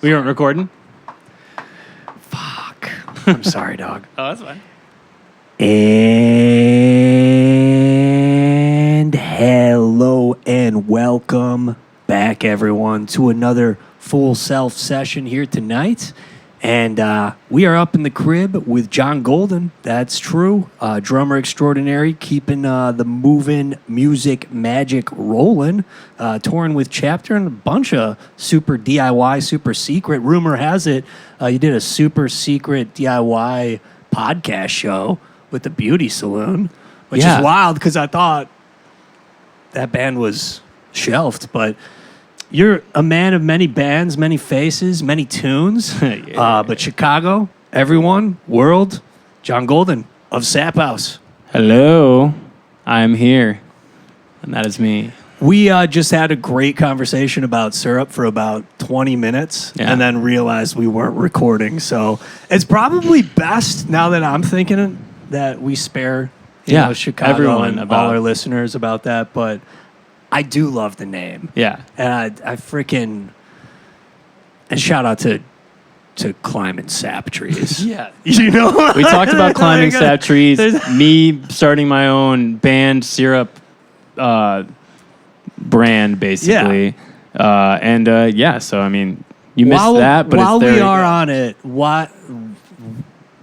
We weren't recording? Fuck. I'm sorry, dog. Oh, that's fine. And hello and welcome back, everyone, to another Full Self session here tonight. And we are up in the crib with John Golden. That's true. Drummer extraordinary, keeping the moving music magic rolling. Touring with Chapter and a bunch of super DIY, super secret. Rumor has it you did a super secret DIY podcast show with the Beauty Saloon, which is wild because I thought that band was shelved, but you're a man of many bands, many faces, many tunes. But Chicago, everyone, world, John Golden of Sap House. Hello. I'm here. And that is me. We just had a great conversation about syrup for about 20 minutes and then realized we weren't recording. So it's probably best, now that I'm thinking, that we spare Chicago everyone and all our listeners about that. But I do love the name. Yeah. And I freaking... And shout out to climbing sap trees. Yeah. You know? We talked about climbing sap trees, me starting my own band syrup brand, basically. Yeah. So, I mean, you missed that, but while it's there. we are on it,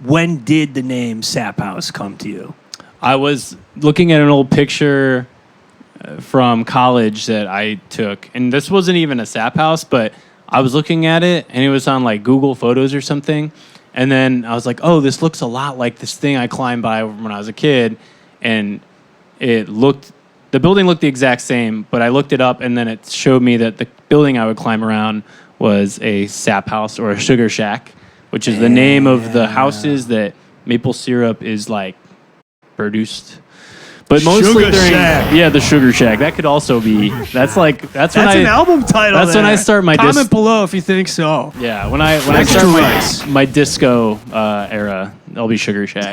when did the name Sap House come to you? I was looking at an old picture from college that I took, and this wasn't even a sap house, but I was looking at it, and it was on like Google Photos or something, and then I was like, oh, this looks a lot like this thing I climbed by when I was a kid, and the building looked the exact same, but I looked it up, and then it showed me that the building I would climb around was a sap house or a sugar shack, which is the name of the houses that maple syrup is like produced. But mostly the Sugar Shack. That could also be. That's an album title. That's when I start my comment below if you think so. Yeah, when I start my disco era, I'll be Sugar Shack.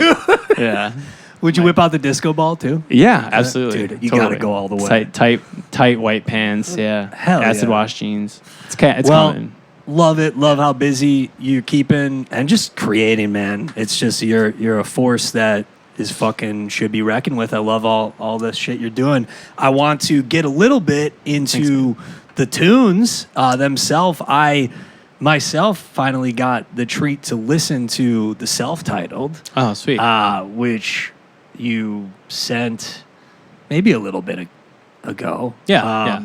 Yeah. Would you whip out the disco ball too? Yeah, absolutely. Dude, you gotta go all the way. Tight white pants. Yeah. Hell acid yeah. wash jeans. It's coming. Love it. Love how busy you're keeping and just creating, man. It's just you're a force that is fucking should be reckoned with. I love all the shit you're doing. I want to get a little bit into the tunes themselves. I myself finally got the treat to listen to the self-titled. Oh, sweet. Which you sent maybe a little bit ago. Yeah.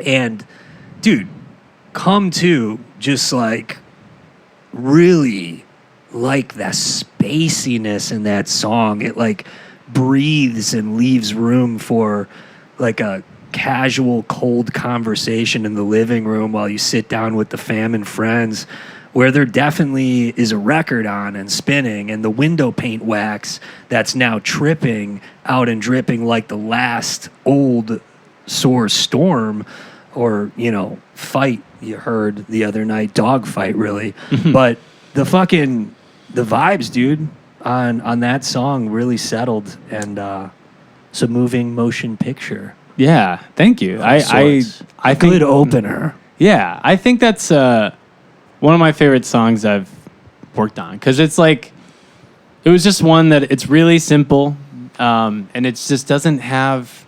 And dude, come to just like really like the spaciness in that song. It like breathes and leaves room for like a casual cold conversation in the living room while you sit down with the fam and friends, where there definitely is a record on and spinning, and the window paint wax that's now tripping out and dripping like the last old sore storm or fight you heard the other night, dog fight really. But the vibes, dude, on that song really settled, and it's a moving motion picture. Yeah, thank you. I think good opener. Yeah, I think that's one of my favorite songs I've worked on, because it's like it was just one that it's really simple, and it just doesn't have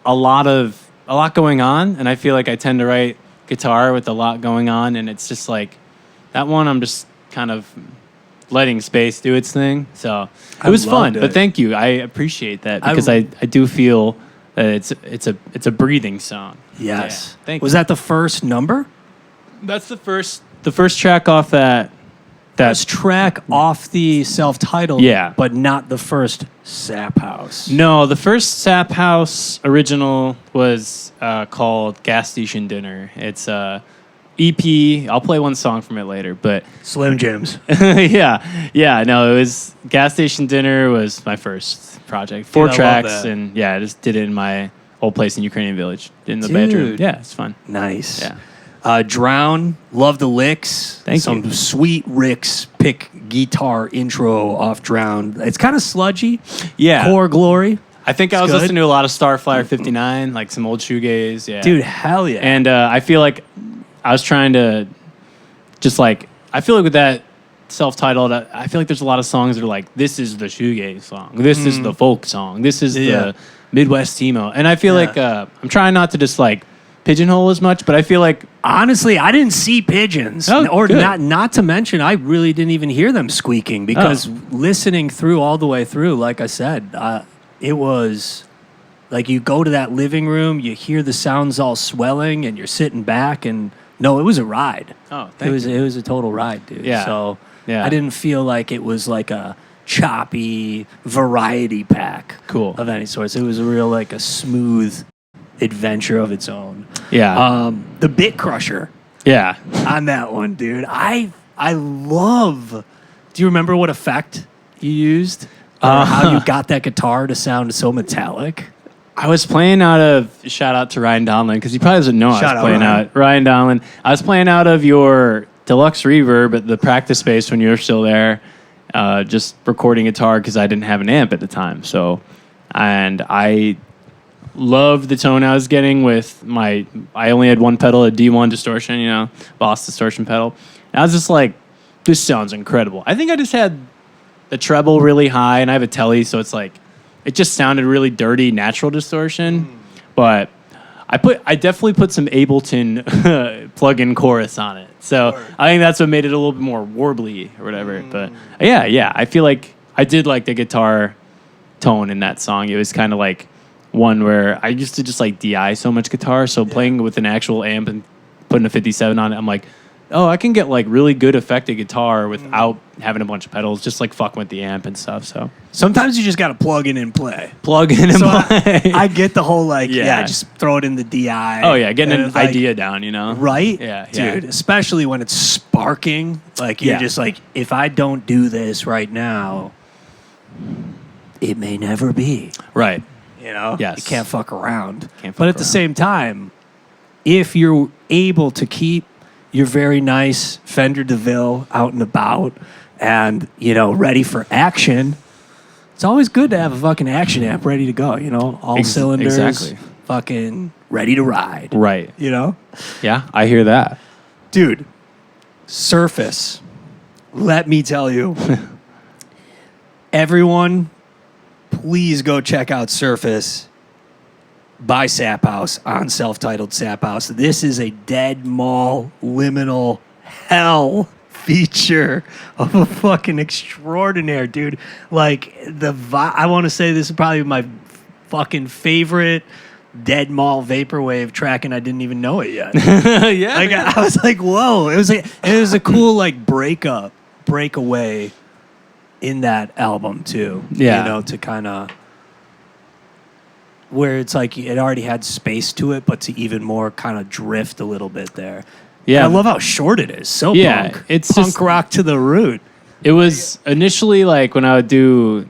a lot going on, and I feel like I tend to write guitar with a lot going on, and it's just like that one I'm just kind of letting space do its thing. So it was fun. But thank you. I appreciate that, because I do feel that it's a breathing song. Yes. Yeah, thank you. Was that the first number? That's the first track off that First track off the self-titled, but not the first Sap House. No, the first Sap House original was called Gas Station Dinner. It's EP. I'll play one song from it later, but Slim Jims. yeah. No, it was Gas Station Dinner was my first project. 4 tracks, and I just did it in my old place in Ukrainian Village in the bedroom. Yeah, it's fun. Nice. Yeah. Drown, love the licks. Thank you. Some sweet Rick's pick guitar intro off Drown. It's kind of sludgy. Yeah. Core Glory. I think I was listening to a lot of Starflyer 59, like some old shoegaze. Yeah. Dude, hell yeah. And I feel like I was trying to just like I feel like with that self-titled, I feel like there's a lot of songs that are like, this is the shoegaze song, this is the folk song, this is the Midwest emo, and I feel like I'm trying not to just like pigeonhole as much, but I feel like honestly, I didn't see pigeons, or good. not to mention, I really didn't even hear them squeaking because listening through all the way through, like I said, it was like you go to that living room, you hear the sounds all swelling, and you're sitting back, and no, it was a ride. Oh, it was a total ride, dude. Yeah. So Yeah. I didn't feel like it was like a choppy variety pack Cool. of any sort. It was a real like a smooth adventure of its own. Yeah. The Bit Crusher Yeah. on that one, dude. I love. Do you remember what effect you used? Or how you got that guitar to sound so metallic? I was playing out of, shout out to Ryan Donlin, because he probably doesn't know I was playing out. Ryan Donlin. I was playing out of your deluxe reverb at the practice space when you were still there, just recording guitar because I didn't have an amp at the time. So, and I loved the tone I was getting with I only had one pedal, a D1 distortion, Boss distortion pedal. And I was just like, this sounds incredible. I think I just had the treble really high, and I have a telly, so it's like, it just sounded really dirty, natural distortion. But I definitely put some Ableton plug-in chorus on it. So I think that's what made it a little bit more warbly or whatever. But yeah, I feel like I did like the guitar tone in that song. It was kind of like one where I used to just like DI so much guitar. So playing with an actual amp and putting a 57 on it, I'm like, oh, I can get like really good effective guitar without having a bunch of pedals, just like fucking with the amp and stuff. So sometimes you just got to plug in and play. Play. I get the whole like, just throw it in the DI. Oh yeah, getting an idea down, Right? Yeah, dude. Especially when it's sparking. Like you're just like, if I don't do this right now, it may never be. Right. Yes. You can't fuck around. But at the same time, if you're able to keep your very nice Fender DeVille out and about and, ready for action, it's always good to have a fucking action amp ready to go, all cylinders, exactly. fucking ready to ride. Right. Yeah, I hear that. Dude, Surface, let me tell you, everyone, please go check out Surface by Sap House on self-titled Sap House. This is a Dead Mall liminal hell feature of a fucking extraordinaire, dude. Like I want to say this is probably my fucking favorite Dead Mall vaporwave track, and I didn't even know it yet. Yeah, like I was like, whoa! It was a cool like breakaway in that album too. Yeah, to kind of. Where it's like it already had space to it, but to even more kind of drift a little bit there. Yeah, and I love how short it is. So punk. It's punk just, rock to the root. It was initially like when I would do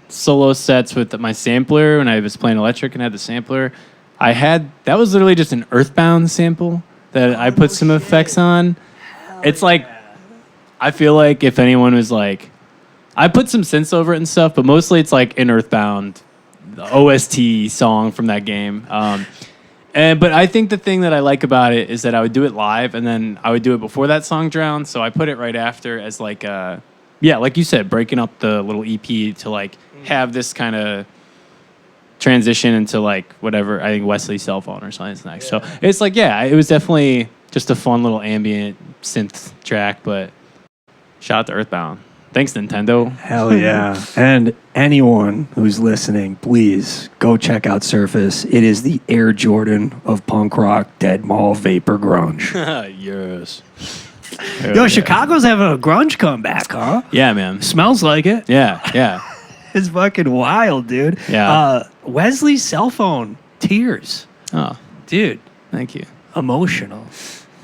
solo sets with my sampler, when I was playing electric and had the sampler, that was literally just an Earthbound sample that I put some effects on. It's like, I feel like if anyone was like, I put some synths over it and stuff, but mostly it's like an Earthbound OST song from that game. But I think the thing that I like about it is that I would do it live, and then I would do it before that song drowned. So I put it right after as like like you said, breaking up the little EP to like have this kind of transition into like whatever. I think Wesley's Cell Phone or something's next. So it's like, it was definitely just a fun little ambient synth track. But shout out to Earthbound. Thanks, Nintendo. Hell yeah. And anyone who's listening, please go check out Surface. It is the Air Jordan of punk rock, Dead Mall, vapor grunge. Yes. Yo, Chicago's having a grunge comeback, huh? Yeah, man. Smells like it. Yeah. It's fucking wild, dude. Yeah. Wesley's Cell Phone, tears. Oh, dude. Thank you. Emotional.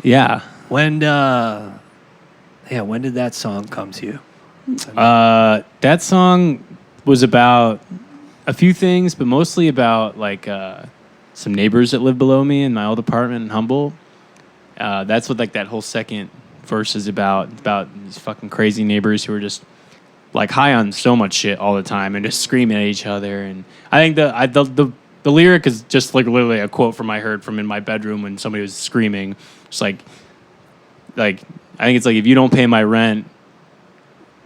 Yeah. When did that song come to you? That song was about a few things, but mostly about like some neighbors that lived below me in my old apartment in Humboldt. That's what like that whole second verse is about these fucking crazy neighbors who are just like high on so much shit all the time and just screaming at each other. And I think the lyric is just like literally a quote I heard from in my bedroom when somebody was screaming. It's like, like, I think it's like, if you don't pay my rent,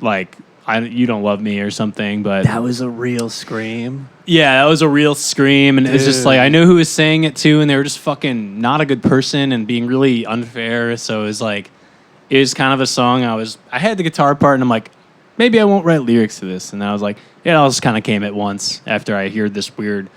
like, you don't love me or something. But That was a real scream. yeah, that was a real scream. And it's just Dude. like, I knew who was saying it too. And they were just fucking not a good person and being really unfair. So it was like, it was kind of a song. I had the guitar part and I'm like, maybe I won't write lyrics to this. And then I was like, it all just kind of came at once after I heard this weird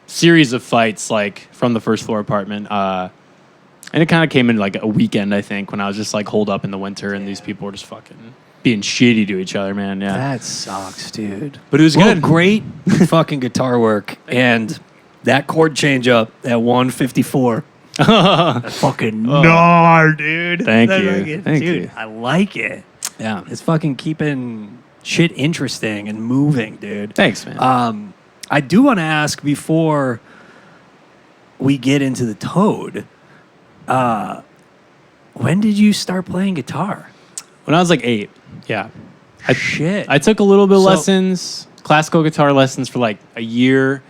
series of fights, like from the first floor apartment. And it kind of came in like a weekend, I think, when I was just like holed up in the winter and these people were just fucking being shitty to each other, man. Yeah. That sucks, dude. But it was Well, good. great fucking guitar work. And that chord change up at 154. Fucking gnar, dude. Thank I you. like it. Thank dude, you. I like it. Yeah. It's fucking keeping shit interesting and moving, dude. Thanks, man. I do want to ask before we get into the Toad, when did you start playing guitar? When I was like 8, yeah. Shit. I took a little bit of So- lessons, classical guitar lessons for like a year.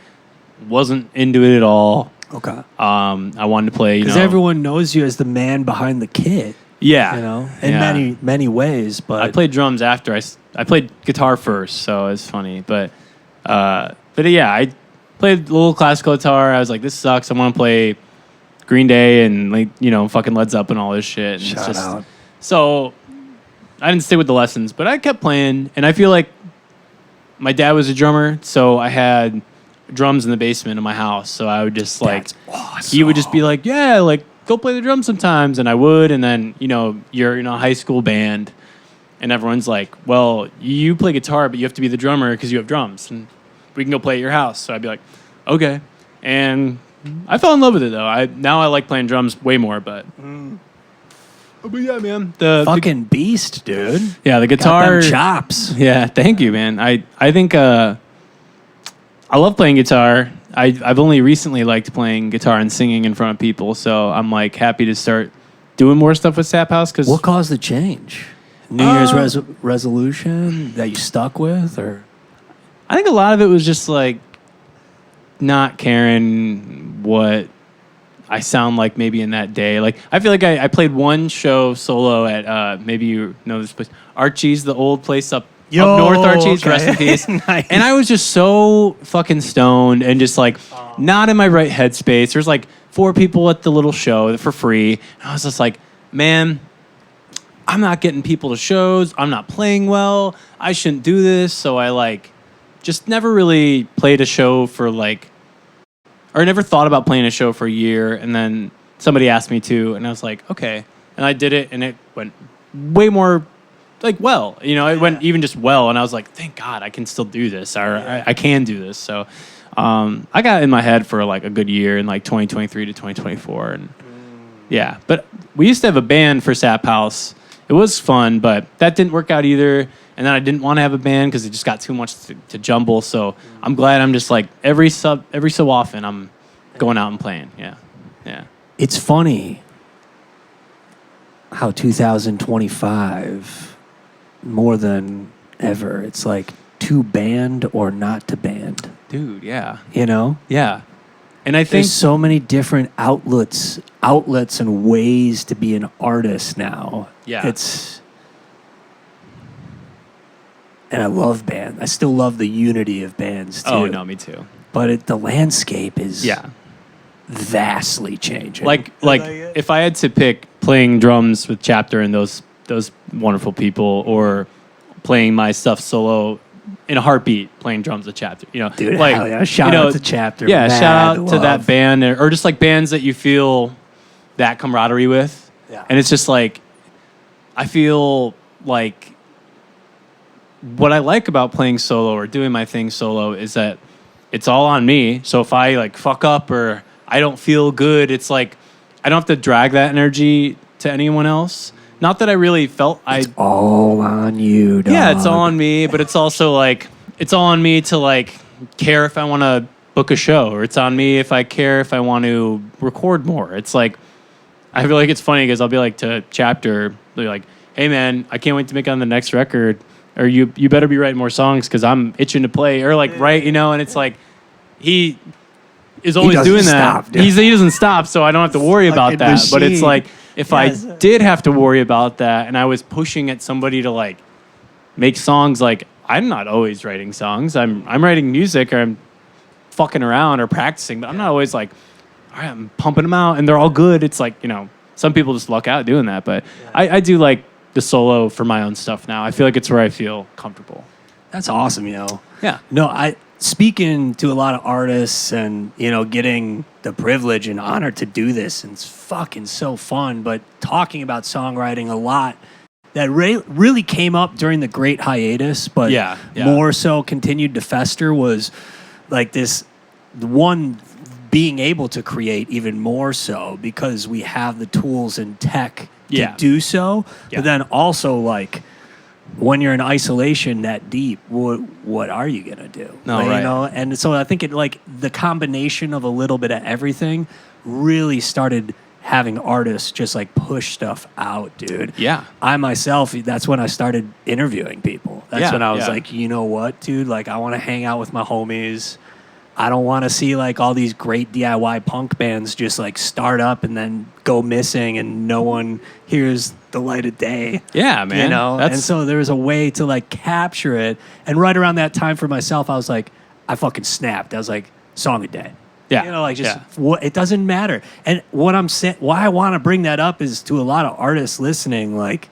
Wasn't into it at all. Okay. I wanted to play, Because everyone knows you as the man behind the kit, yeah, you know, in yeah. many ways. But I played drums after. I played guitar first, so it's funny. But yeah, I played a little classical guitar. I was like, this sucks. I want to play Green Day and like fucking Led Zeppelin and all this shit. And Shout out. So I didn't stick with the lessons, but I kept playing, and I feel like my dad was a drummer, so I had drums in the basement of my house. So I would just like, That's awesome. he would just be like, yeah, like go play the drums sometimes, and I would, and then you're in a high school band, and everyone's like, well, you play guitar, but you have to be the drummer because you have drums, and we can go play at your house. So I'd be like, okay, and I fell in love with it though. Now I like playing drums way more, but yeah, man, the fucking beast, dude. yeah, the Got guitar them chops. Yeah, thank you, man. I think I love playing guitar. I've only recently liked playing guitar and singing in front of people, so I'm like happy to start doing more stuff with Sap House. Because What caused the change? New Year's resolution that you stuck with, or I think a lot of it was just like not caring what I sound like maybe in that day. Like I feel like I played one show solo at maybe you know this place, Archie's, the old place up north. Archie's, okay. rest in peace. Nice. And I was just so fucking stoned and just like not in my right headspace. There's like 4 people at the little show for free. And I was just like, man, I'm not getting people to shows. I'm not playing well. I shouldn't do this. So I like just never really played a show for like, or never thought about playing a show for a year. And then somebody asked me to, and I was like, okay. And I did it, and it went way more like well. It went even just well. And I was like, thank God I can still do this, or I can do this. So I got in my head for like a good year in like 2023 to 2024. And yeah, but we used to have a band for Sap House. It was fun, but that didn't work out either. And then I didn't want to have a band because it just got too much to jumble. So I'm glad I'm just like every so often I'm going out and playing. Yeah, yeah. it's funny how 2025 more than ever, it's like to band or not to band. Dude, yeah, You know, yeah. And I think there's so many different outlets and ways to be an artist now. Yeah. And I love band. I still love the unity of bands too. oh no, me too. But the landscape is Yeah. vastly changing. Like if I had to pick playing drums with Chapter and those wonderful people, or playing my stuff solo in a heartbeat, playing drums with Chapter, Dude, like hell yeah. Shout out to Chapter. Yeah, Mad shout out to love. that band, or just like bands that you feel that camaraderie with. Yeah. And it's just like, I feel like what I like about playing solo or doing my thing solo is that it's all on me. So if I like fuck up or I don't feel good, it's like I don't have to drag that energy to anyone else. Not that I really felt It's all on you, dog. yeah, it's all on me, but it's also like it's all on me to like care if I want to book a show, or it's on me if I care if I want to record more. It's like I feel like it's funny because I'll be like to Chapter, be like, "Hey man, I can't wait to make it on the next record, or you better be writing more songs because I'm itching to play," or like write, and it's like he is always doesn't doing that. stop, dude. He doesn't stop, so I don't have to worry about Fucking that. But it's machine. like if I did have to worry about that and I was pushing at somebody to like make songs, like I'm not always writing songs. I'm writing music, or I'm fucking around or practicing, but I'm not always like, all right, I'm pumping them out and they're all good. It's like, some people just luck out doing that, but I do like the solo for my own stuff now. I feel like it's where I feel comfortable. That's awesome, Yeah. No, speaking to a lot of artists and, getting the privilege and honor to do this, and it's fucking so fun, but talking about songwriting a lot that really came up during the great hiatus, but more so continued to fester, was like this one being able to create even more so because we have the tools and tech to do so. But then also, like, when you're in isolation that deep, what are you gonna do? And so I think the combination of a little bit of everything really started having artists just like push stuff out, dude. Yeah. I myself, that's when I started interviewing people. That's when I was like, you know what, dude? Like, I want to hang out with my homies. I don't want to see like all these great DIY punk bands just like start up and then go missing and no one hears the light of day. Yeah, man. And so there was a way to like capture it. And right around that time for myself, I was like, I fucking snapped. I was like, song a day. Yeah. It doesn't matter. And what I'm saying, why I want to bring that up is to a lot of artists listening, like,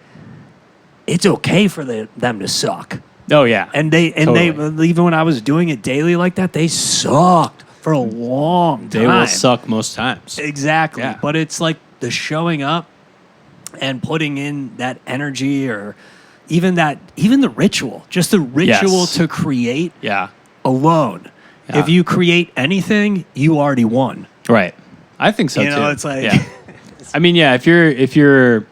it's okay for them to suck. Oh yeah, and they even when I was doing it daily like that, they sucked for a long time. They will suck most times. Exactly, Yeah. But it's like the showing up and putting in that energy, or even the ritual, just the ritual to create. Alone. Yeah. If you create anything, you already won. Right. I think so too. It's like, I mean, if you're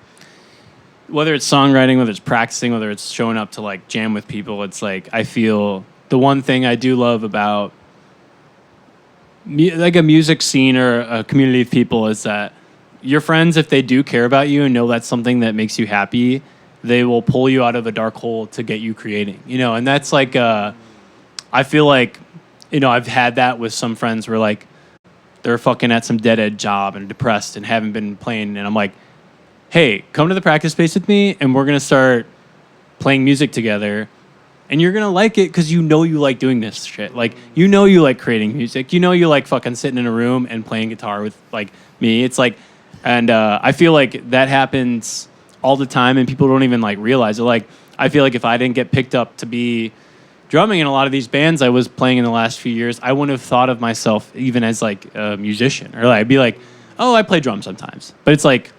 whether it's songwriting, whether it's practicing, whether it's showing up to like jam with people, it's like, I feel the one thing I do love about like a music scene or a community of people is that your friends, if they do care about you and know that's something that makes you happy, they will pull you out of a dark hole to get you creating, and that's like, I feel like, I've had that with some friends where like they're fucking at some dead end job and depressed and haven't been playing, and I'm like, hey, come to the practice space with me and we're going to start playing music together. And you're going to like it because you like doing this shit. Like, you like creating music. You like fucking sitting in a room and playing guitar with like me. It's like, and I feel like that happens all the time and people don't even like realize it. Like, I feel like if I didn't get picked up to be drumming in a lot of these bands I was playing in the last few years, I wouldn't have thought of myself even as like a musician. Or like, I'd be like, oh, I play drums sometimes. But it's like,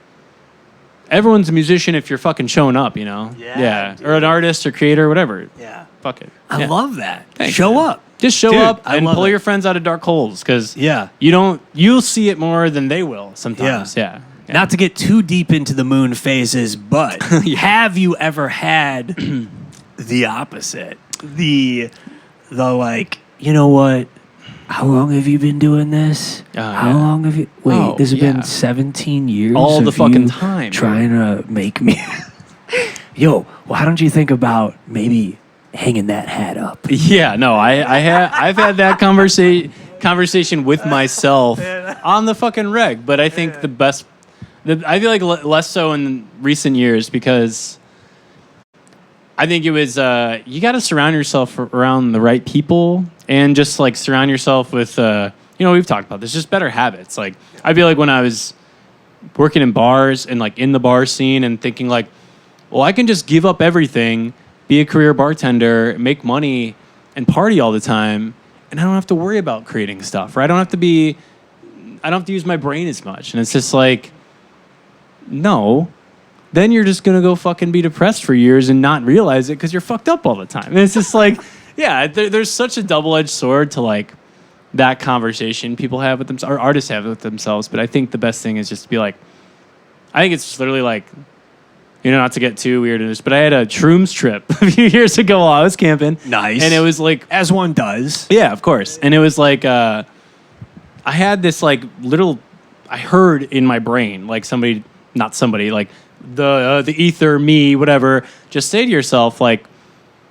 everyone's a musician if you're fucking showing up, Yeah. Or an artist or creator or whatever. Yeah. Fuck it. I love that. Thanks, show man. up. Just show Dude, up I and love pull it. your friends out of dark holes because Yeah. you'll see it more than they will sometimes. Yeah. Not to get too deep into the moon phases, but have you ever had the opposite? The like, you know what? How long have you been doing this? How long have you... Wait, this has been 17 years all the of fucking you time. Trying to make me... Yo, why don't you think about maybe hanging that hat up? Yeah, no, I've had that conversation with myself on the fucking reg, but I think I feel like less so in recent years because I think it was you got to surround yourself around the right people and just like surround yourself with we've talked about this, just better habits. Like, I feel like when I was working in bars and like in the bar scene and thinking like, well, I can just give up everything, be a career bartender, make money and party all the time, and I don't have to worry about creating stuff, right? I don't have to use my brain as much. And it's just like, no, then you're just going to go fucking be depressed for years and not realize it because you're fucked up all the time. And it's just like, there's such a double-edged sword to like that conversation people have with themselves, or artists have with themselves. But I think the best thing is just to be like, I think it's literally like, not to get too weird in this, but I had a shrooms trip a few years ago while I was camping. Nice. And it was like, as one does. Yeah, of course. And it was like, I had this like I heard in my brain, like not somebody, like the ether, me, whatever, just say to yourself like,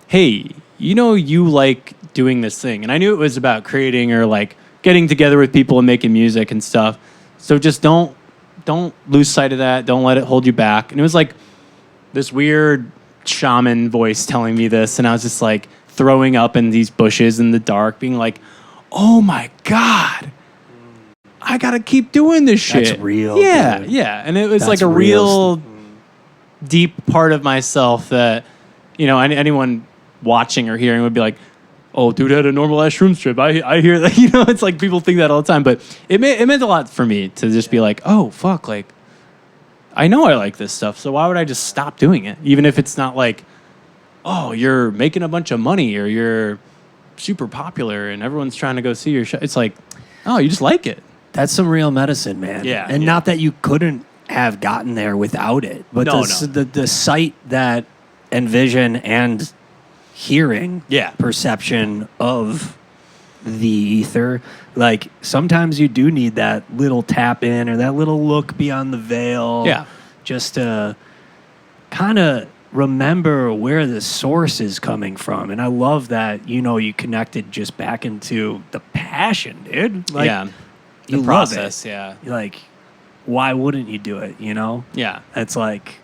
hey, you like doing this thing. And I knew it was about creating or like getting together with people and making music and stuff. So just don't don't lose sight of that. Don't let it hold you back. And it was like this weird shaman voice telling me this, and I was just like throwing up in these bushes in the dark, being like, oh my God, I gotta keep doing this shit. That's real. Yeah, dude. yeah. And it was That's like a real deep part of myself that, you know, anyone watching or hearing would be like, oh, dude had a normal ass shroom strip. I hear that. You know, it's like people think that all the time. But it meant a lot for me to just be like, oh, fuck, like, I know I like this stuff, so why would I just stop doing it? Even if it's not like, oh, you're making a bunch of money or you're super popular and everyone's trying to go see your show. It's like, oh, you just like it. That's some real medicine, man. Yeah. And not that you couldn't have gotten there without it, but the sight that and vision and hearing perception of the ether, like sometimes you do need that little tap in or that little look beyond the veil, just to kind of remember where the source is coming from. And I love that, you know, you connected just back into the passion, dude. Like, you process, love it. Like, why wouldn't you do it, you know? Yeah. It's like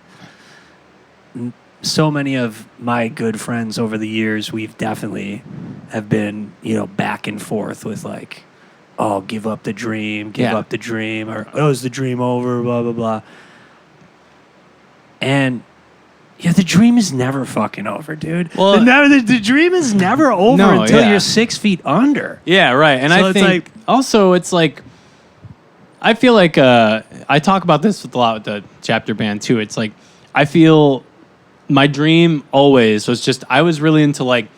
so many of my good friends over the years, we've definitely have been, you know, back and forth with like, oh, give up the dream, up the dream, or oh, is the dream over, blah, blah, blah. And yeah, the dream is never fucking over, dude. Well, the dream is never over until you're 6 feet under. Yeah, right. And so I think also it's like, I feel like I talk about this a lot with the chapter band too. It's like I feel my dream always was just I was really into like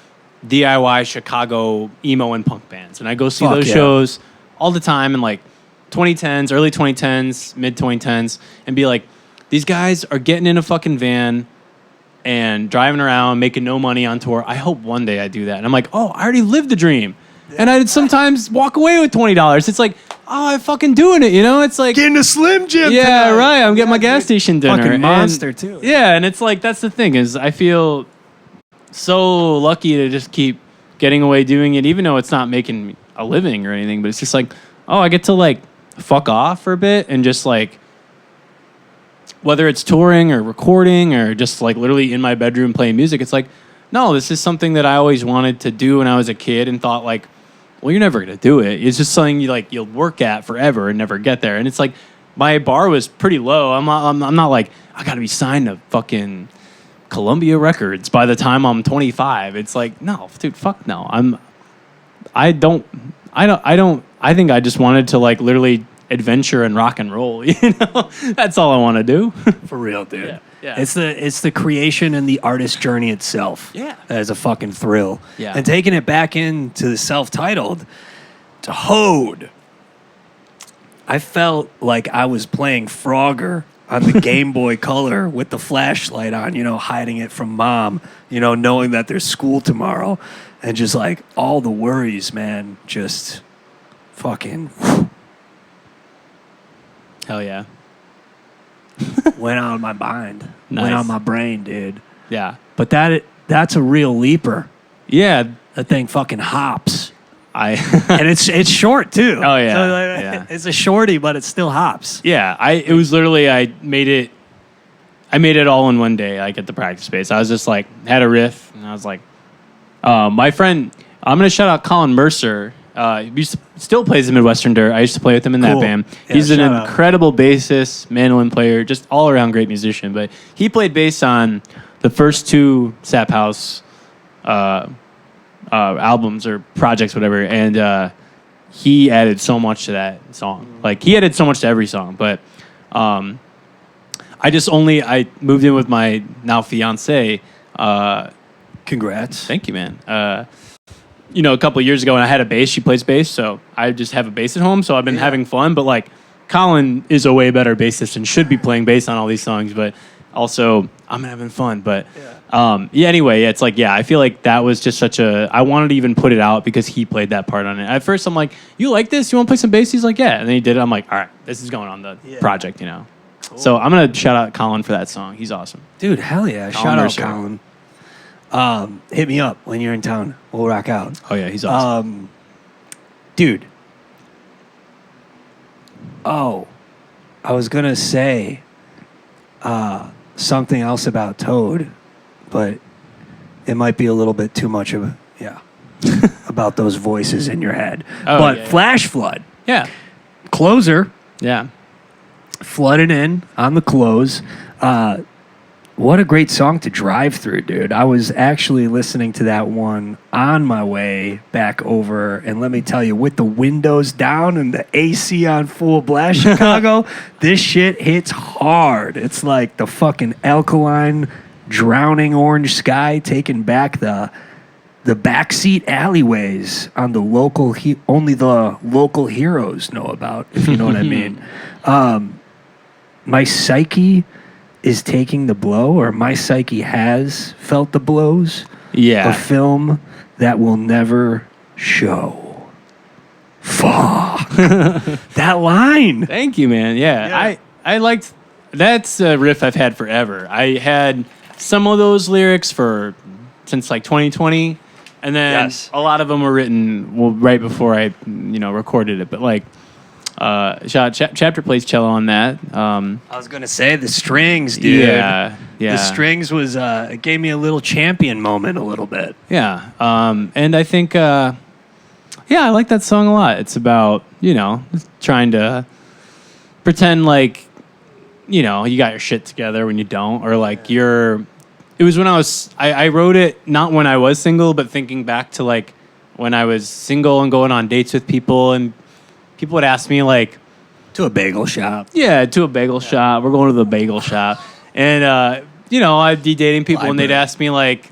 DIY Chicago emo and punk bands, and I go see those shows all the time in like 2010s, early 2010s, mid 2010s, and be like, these guys are getting in a fucking van and driving around making no money on tour. I hope one day I do that. And I'm like, oh, I already lived the dream. And I'd sometimes walk away with $20. It's like, oh, I'm fucking doing it, you know? It's like getting a Slim Jim. Yeah, tonight. right. I'm getting my gas station dinner. Fucking monster too. Yeah, and it's like that's the thing is I feel so lucky to just keep getting away doing it, even though it's not making a living or anything. But it's just like, oh, I get to like fuck off for a bit and just like whether it's touring or recording or just like literally in my bedroom playing music. It's like, no, this is something that I always wanted to do when I was a kid and thought like, well, you're never going to do it. It's just something you'll work at forever and never get there. And it's like my bar was pretty low. I'm not like I got to be signed to fucking Columbia Records by the time I'm 25. It's like, no, dude, fuck no. I think I just wanted to like literally adventure and rock and roll, you know? That's all I want to do. For real, dude. Yeah. Yeah. It's the creation and the artist journey itself. Yeah. That is a fucking thrill. Yeah. And taking it back into the self-titled, to Hode. I felt like I was playing Frogger on the Game Boy Color with the flashlight on, you know, hiding it from mom, you know, knowing that there's school tomorrow. And just like all the worries, man, just fucking Hell yeah. went out of my mind. Nice. Went out of my brain, dude. Yeah. But that's a real leaper. Yeah. That thing fucking hops. And it's short too. Oh yeah. So like, it's a shorty, but it still hops. Yeah. It was literally I made it all in one day, like at the practice space. I was just like had a riff and I was like, my friend, I'm gonna shout out Colin Mercer. He still plays the Midwestern Dirt. I used to play with him in that band. Yeah, he's an incredible bassist, mandolin player, just all around great musician. But he played bass on the first two Sap House albums or projects, whatever. And he added so much to that song. Like he added so much to every song. But I moved in with my now fiance. Congrats. Thank you, man. You know, a couple of years ago, and I had a bass. She plays bass, so I just have a bass at home. So I've been having fun. But like, Colin is a way better bassist and should be playing bass on all these songs. But also, I'm having fun. But anyway, it's like, I feel like that was just such a. I wanted to even put it out because he played that part on it. At first, I'm like, you like this? You want to play some bass? He's like, yeah. And then he did it. I'm like, all right, this is going on the project, you know. Cool. So I'm gonna shout out Colin for that song. He's awesome, dude. Hell yeah! Shout out Colin. Hit me up when you're in town. We'll rock out. Oh, yeah, he's awesome. Dude. Oh, I was gonna say something else about Toad, but it might be a little bit too much of a about those voices in your head. Oh, but yeah. Flash Flood, Yeah. closer, Yeah. flooded in on the close. What a great song to drive through, dude. I was actually listening to that one on my way back over, and let me tell you, with the windows down and the AC on full blast, Chicago, this shit hits hard. It's like the fucking alkaline, drowning orange sky taking back the backseat alleyways on the local, only the local heroes know about, if you know what I mean. My psyche is taking the blow, or my psyche has felt the blows. Yeah. A film that will never show. Fuck. That line. Thank you, man. Yeah. I liked, that's a riff I've had forever. I had some of those lyrics since like 2020, and then Yes. a lot of them were written right before I recorded it. But like, Chapter plays cello on that. I was going to say the strings, dude. Yeah. The strings was, it gave me a little champion moment a little bit. Yeah. And I think, I like that song a lot. It's about, trying to pretend like, you got your shit together when you don't, or like it was when I wrote it, not when I was single, but thinking back to like when I was single and going on dates with people, and people would ask me like, To a bagel shop. yeah, to a bagel shop. We're going to the bagel shop. And, I'd be dating people and they'd Library. ask me like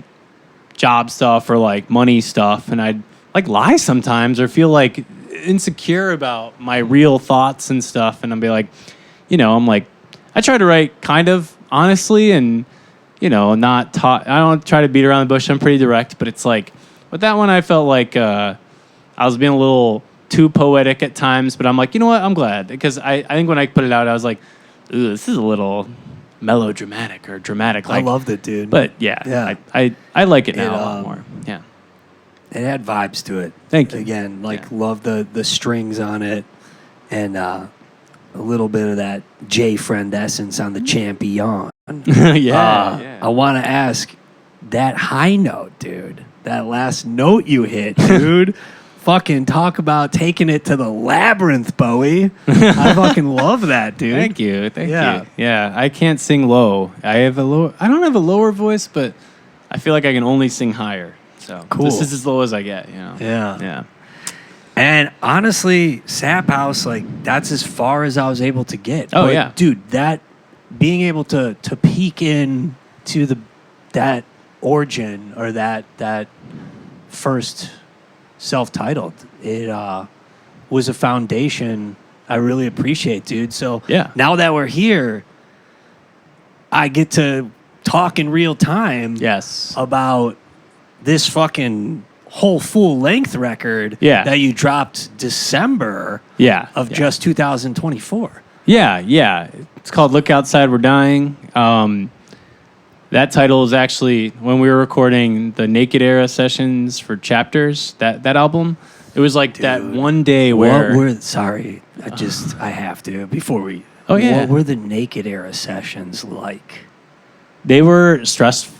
job stuff or like money stuff. And I'd like lie sometimes or feel like insecure about my real thoughts and stuff. And I'd be like, I'm like, I try to write kind of honestly and, not talk. I don't try to beat around the bush. I'm pretty direct. But it's like, with that one, I felt like I was being a little too poetic at times, but I'm like, you know what? I'm glad, because I think when I put it out, I was like, ooh, this is a little melodramatic or dramatic. I Like, loved it, dude. but yeah, Yeah. I like it now a It, lot more. Yeah. It had vibes to it. Thank you. Again, like Yeah. love the strings on it, and a little bit of that J Friend essence on the champion. yeah. I want to ask that high note, dude. That last note you hit, dude. Fucking talk about taking it to the labyrinth, Bowie. I fucking love that, dude. Thank you. Thank Yeah. you. Yeah. I can't sing low. I don't have a lower voice, but I feel like I can only sing higher. So Cool. this is as low as I get, Yeah. Yeah. And honestly, Sap House, like, that's as far as I was able to get. Oh, But, yeah. dude, that being able to peek in to that origin, or that first self-titled, it was a foundation I really appreciate, dude. So Yeah. now that we're here, I get to talk in real time Yes. about this fucking whole full-length record Yeah. that you dropped December Yeah. of yeah. just 2024. Yeah. It's called Look Outside, We're Dying. That title is actually when we were recording the Naked Era sessions for Chapters, that album. It was like that one day where... Sorry, I have to, before we... Oh, yeah. What were the Naked Era sessions like? They were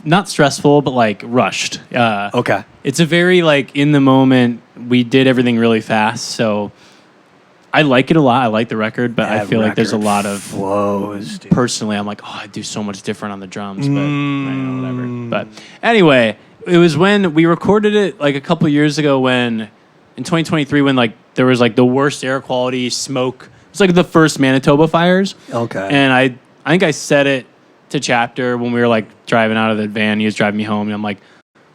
not stressful, but like rushed. Okay. It's a very like in the moment, we did everything really fast. So I like it a lot. I like the record, but I That feel like there's a record lot of... flows, dude. Personally, I'm like, oh, I do so much different on the drums, but whatever. But anyway, it was when we recorded it like a couple years ago in 2023, when like there was like the worst air quality, smoke. It was like the first Manitoba fires. Okay. And I think I said it to Chapter when we were like driving out of the van. He was driving me home, and I'm like,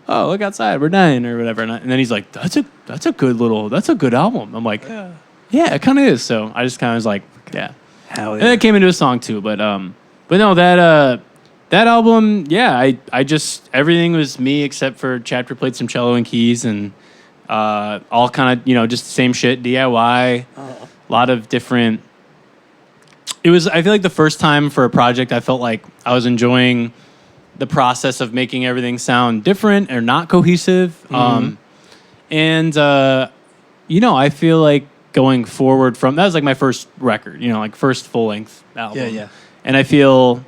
oh, look outside, we're dying or whatever. And then he's like, that's a good album. I'm like, yeah, it kind of is. So I just kind of was like, yeah. Hell And yeah. it came into a song too, but no, that album, yeah, I just, everything was me except for Chapter played some cello and keys, and all kind of, just the same shit, DIY, a lot of different. It was, I feel like the first time for a project, I felt like I was enjoying the process of making everything sound different or not cohesive. And I feel like going forward from that was like my first record, you know, like first full length album. Yeah, yeah. And I feel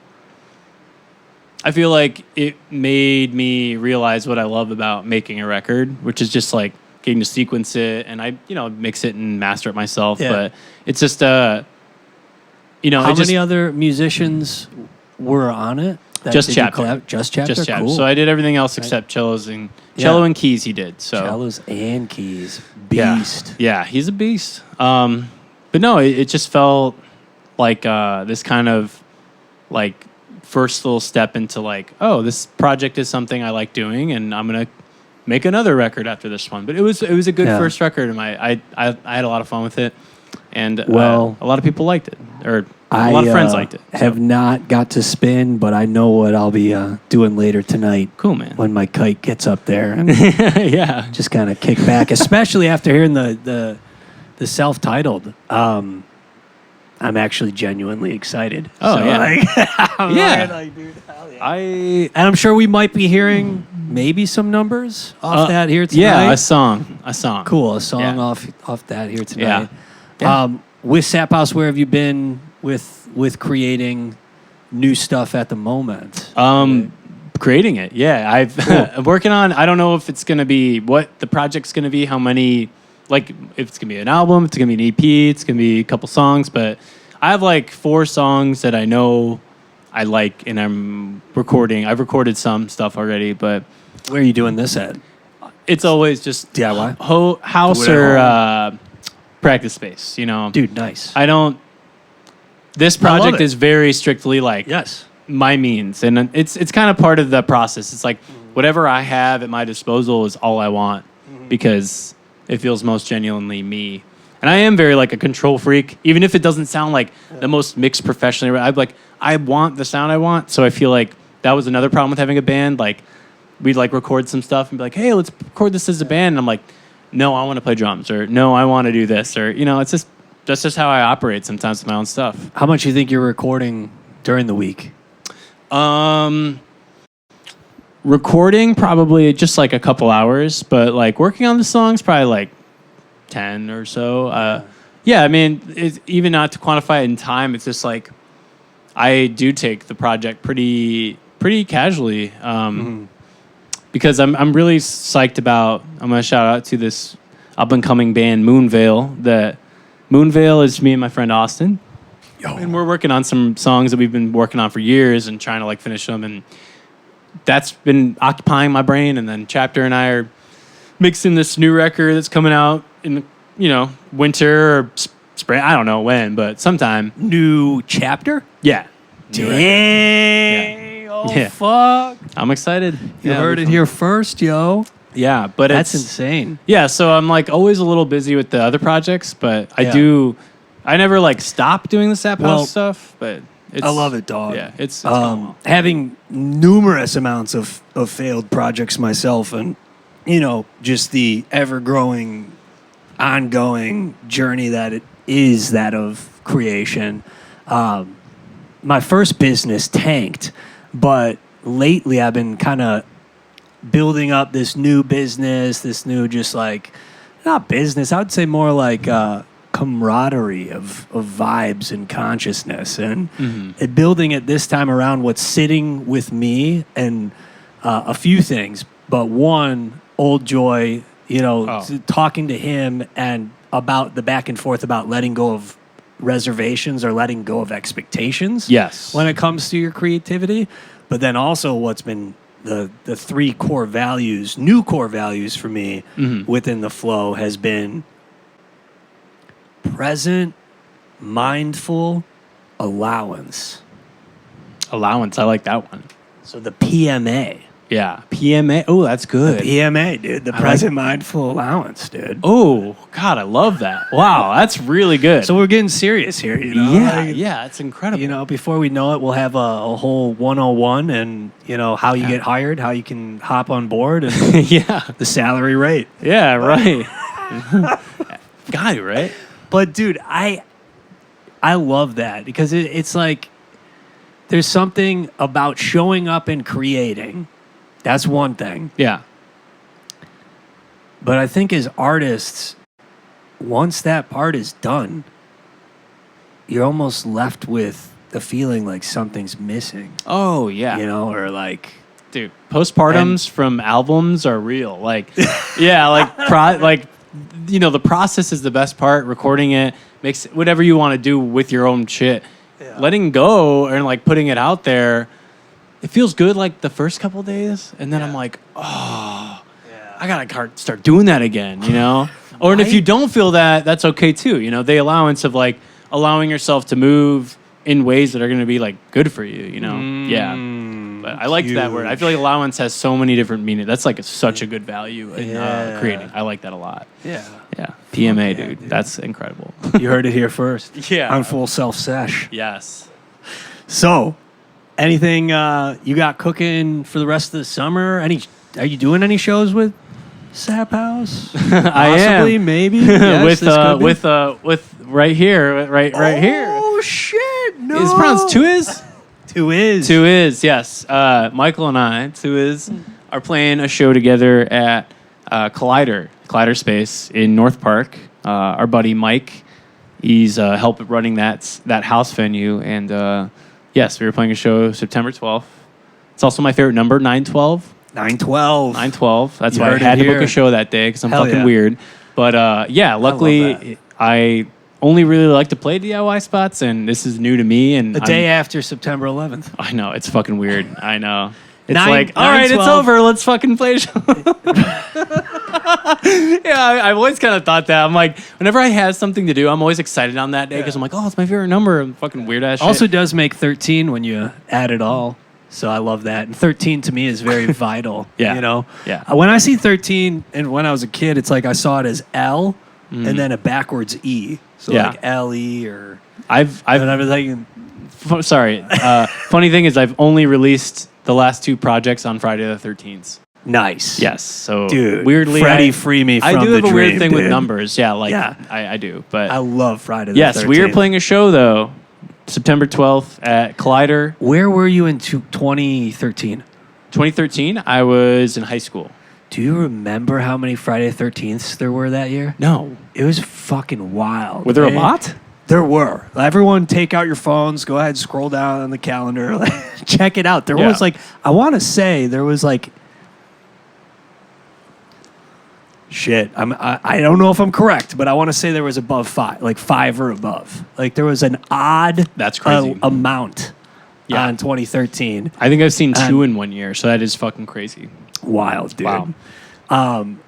like it made me realize what I love about making a record, which is just like getting to sequence it and I, you know, mix it and master it myself. Yeah. But it's just, you know, How many other musicians were on it? Just Chapter. Just Chapter? Just Chapter. Cool. So I did everything else except cello and keys he did. So Cellos and keys. Beast. Yeah, he's a beast. But no, it just felt like this kind of like first little step into like, oh, this project is something I like doing, and I'm gonna make another record after this one. But it was a good first record, and I had a lot of fun with it, and a lot of people liked it, or a lot of friends liked it. Have not got to spin, but I know what I'll be doing later tonight. Cool, man. When my kite gets up there, and yeah, just kind of kick back, especially after hearing the self-titled. I'm actually genuinely excited. Oh, so, yeah. Like, dude, hell yeah. and I'm sure we might be hearing maybe some numbers off that here tonight. Yeah, a song. Cool, a song Yeah. off that here tonight. Yeah. With Sap House, where have you been with creating new stuff at the moment? Creating it, yeah. I'm working on. I don't know if it's gonna be what the project's gonna be. How many? Like, if it's gonna be an album, it's gonna be an EP, it's gonna be a couple songs. But I have like 4 songs that I know I like, and I'm recording. I've recorded some stuff already, but Where are you doing this at? it's always just DIY? House Do it or at practice space. You know, Dude, nice. I don't. This project is very strictly like Yes. my means, and it's kind of part of the process. It's like whatever I have at my disposal is all I want because it feels most genuinely me. And I am very like a control freak, even if it doesn't sound like the most mixed professionally. I want the sound I want, so I feel like that was another problem with having a band. Like we'd like record some stuff and be like, hey, let's record this as a band. And I'm like, no, I want to play drums, or no, I want to do this, or you know, that's just how I operate sometimes with my own stuff. How much do you think you're recording during the week? Recording probably just like a couple hours, but like working on the songs probably like 10 or so. Yeah, I mean, it's even not to quantify it in time. It's just like I do take the project pretty casually because I'm really psyched about. I'm gonna shout out to this up and coming band Moonveil. That Moonveil is me and my friend Austin. And we're working on some songs that we've been working on for years and trying to like finish them, and that's been occupying my brain. And then Chapter and I are mixing this new record that's coming out in, you know, winter or spring. I don't know when, but sometime. New Chapter? Yeah. Dang. Yeah. Oh, Yeah. fuck. I'm excited. You heard it here first, yo. Yeah, but That's it's insane. Yeah, so I'm like always a little busy with the other projects, but I never like stop doing the Sap House stuff, but I love it, dog. Yeah, it's going well. Having numerous amounts of failed projects myself, and you know, just the ever-growing, ongoing journey that it is that of creation. My first business tanked, but lately I've been kind of building up this new business, this new just like, not business, I would say more like camaraderie of vibes and consciousness, and building it this time around. What's sitting with me and a few things, but one, Old Joy, you know, talking to him and about the back and forth about letting go of reservations or letting go of expectations. Yes. When it comes to your creativity, but then also what's been the 3 core values, new core values for me within the flow has been present, mindful, allowance. Allowance, I like that one. So the PMA. Yeah, PMA. Oh, that's good. The PMA, dude. The present, mindful allowance, dude. Oh, God, I love that. Wow, that's really good. So we're getting serious here, you know? Yeah, it's incredible. You know, before we know it, we'll have a whole 101 and, you know, how you get hired, how you can hop on board, and the salary rate. Yeah, right. Got it, right? But, dude, I love that because it's like there's something about showing up and creating. That's one thing. Yeah. But I think as artists, once that part is done, you're almost left with the feeling like something's missing. Oh yeah. You know, or like, Dude, postpartums from albums are real. Like, yeah, like the process is the best part. Recording it makes whatever you want to do with your own shit. Yeah. Letting go and like putting it out there, it feels good like the first couple days, and then I'm like, oh, I gotta start doing that again, you know. Or and if you don't feel that, that's okay too. You know, the allowance of like allowing yourself to move in ways that are going to be like good for you. You know, yeah. But I like that word. I feel like allowance has so many different meanings. That's like such a good value in creating. I like that a lot. Yeah. Yeah. PMA, dude. That's incredible. You heard it here first. Yeah. On Full Self Sesh. Yes. So, anything you got cooking for the rest of the summer? Are you doing any shows with Sap House? I Possibly, am. maybe. Yes, with right here, right here. Oh shit! No. Is pronounced Tuiz? Tuiz, yes. Michael and I, Tuiz, are playing a show together at Collider Space in North Park. Our buddy Mike, he's helped running that house venue, and yes, we were playing a show September 12th. It's also my favorite number, 9/12. 9/12. 9/12. That's why I had to book a show that day because I'm fucking weird. But yeah, luckily I only really like to play DIY spots, and this is new to me. And the day after September 11th. I know, it's fucking weird. I know. It's all right, it's over. Let's fucking play a show. Yeah, I've always kind of thought that. I'm like, whenever I have something to do, I'm always excited on that day because I'm like, oh, it's my favorite number. I'm fucking weird ass shit. Also does make 13 when you add it all. So I love that. And 13 to me is very vital. Yeah. You know? Yeah. When I see 13, and when I was a kid, it's like I saw it as L and then a backwards E. So like L-E or... I've like, sorry. Funny thing is I've only released the last 2 projects on Friday the 13th. Nice. Yes. So dude, weirdly, Freddie, free me from the I do have a weird dream, thing dude. with numbers. Yeah, like I do. But I love Friday the 13th. yes, we are playing a show though, September 12th at Collider. Where were you in 2013? 2013, I was in high school. Do you remember how many Friday the 13ths there were that year? No. It was fucking wild. Were there a lot? There were. Everyone take out your phones. Go ahead, scroll down on the calendar. Check it out. There was like, I want to say there was like, shit. I don't know if I'm correct, but I want to say there was above 5, like 5 or above. Like there was an odd That's crazy. Amount on 2013. I think I've seen 2 in 1 year, so that is fucking crazy. Wild, dude. Wow. And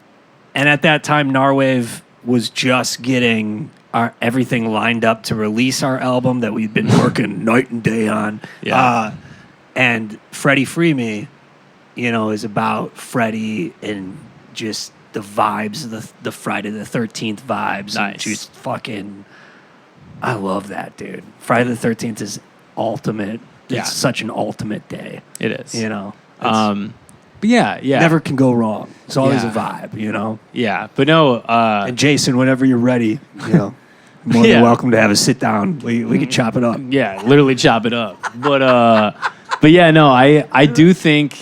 at that time, Narwave was just getting everything lined up to release our album that we'd been working night and day on. Yeah. And Freddie Free Me, is about Freddie and just the vibes, the Friday the 13th vibes. Nice. And just fucking, I love that, dude. Friday the 13th is ultimate. Yeah. It's such an ultimate day. It is. But yeah. Never can go wrong. It's always a vibe, Yeah, but no. And Jason, whenever you're ready, more than welcome to have a sit down. We can chop it up. Yeah, literally chop it up. But yeah, no, I do think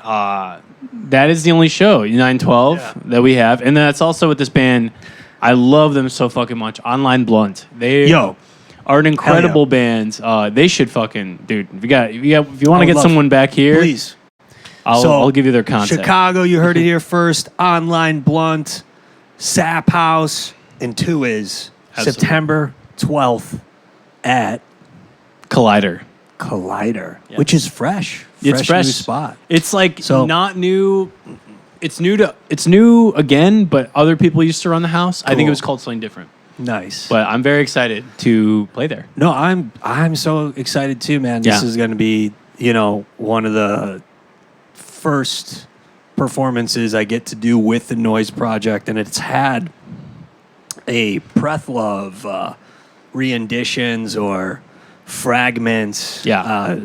that is the only show, 9/12, that we have, and that's also with this band. I love them so fucking much. Online Blunt, they are an incredible band. They should fucking, dude. If you want to get someone back here, please. I'll give you their contact. Chicago, you heard it here first. Online Blunt, Sap House, and Tuiz. September 12th at Collider, which is fresh. It's fresh. New spot. It's like not new. It's new again, but other people used to run the house. Cool. I think it was called something different. Nice. But I'm very excited to play there. No, I'm so excited too, man. This is going to be, one of the first performances I get to do with the Noise Project, and it's had a plethora of renditions or fragments,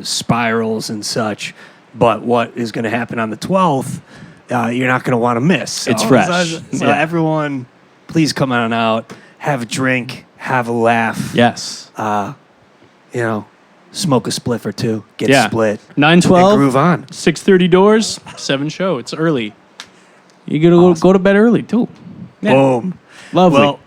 spirals and such. But what is going to happen on the 12th, you're not going to want to miss. So, it's fresh. So everyone, please come on out, have a drink, have a laugh. Yes. Smoke a spliff or two, get split. 9/12, groove on. 6:30 doors, 7 show. It's early. You gotta go to bed early too. Yeah. Boom. Lovely. Well,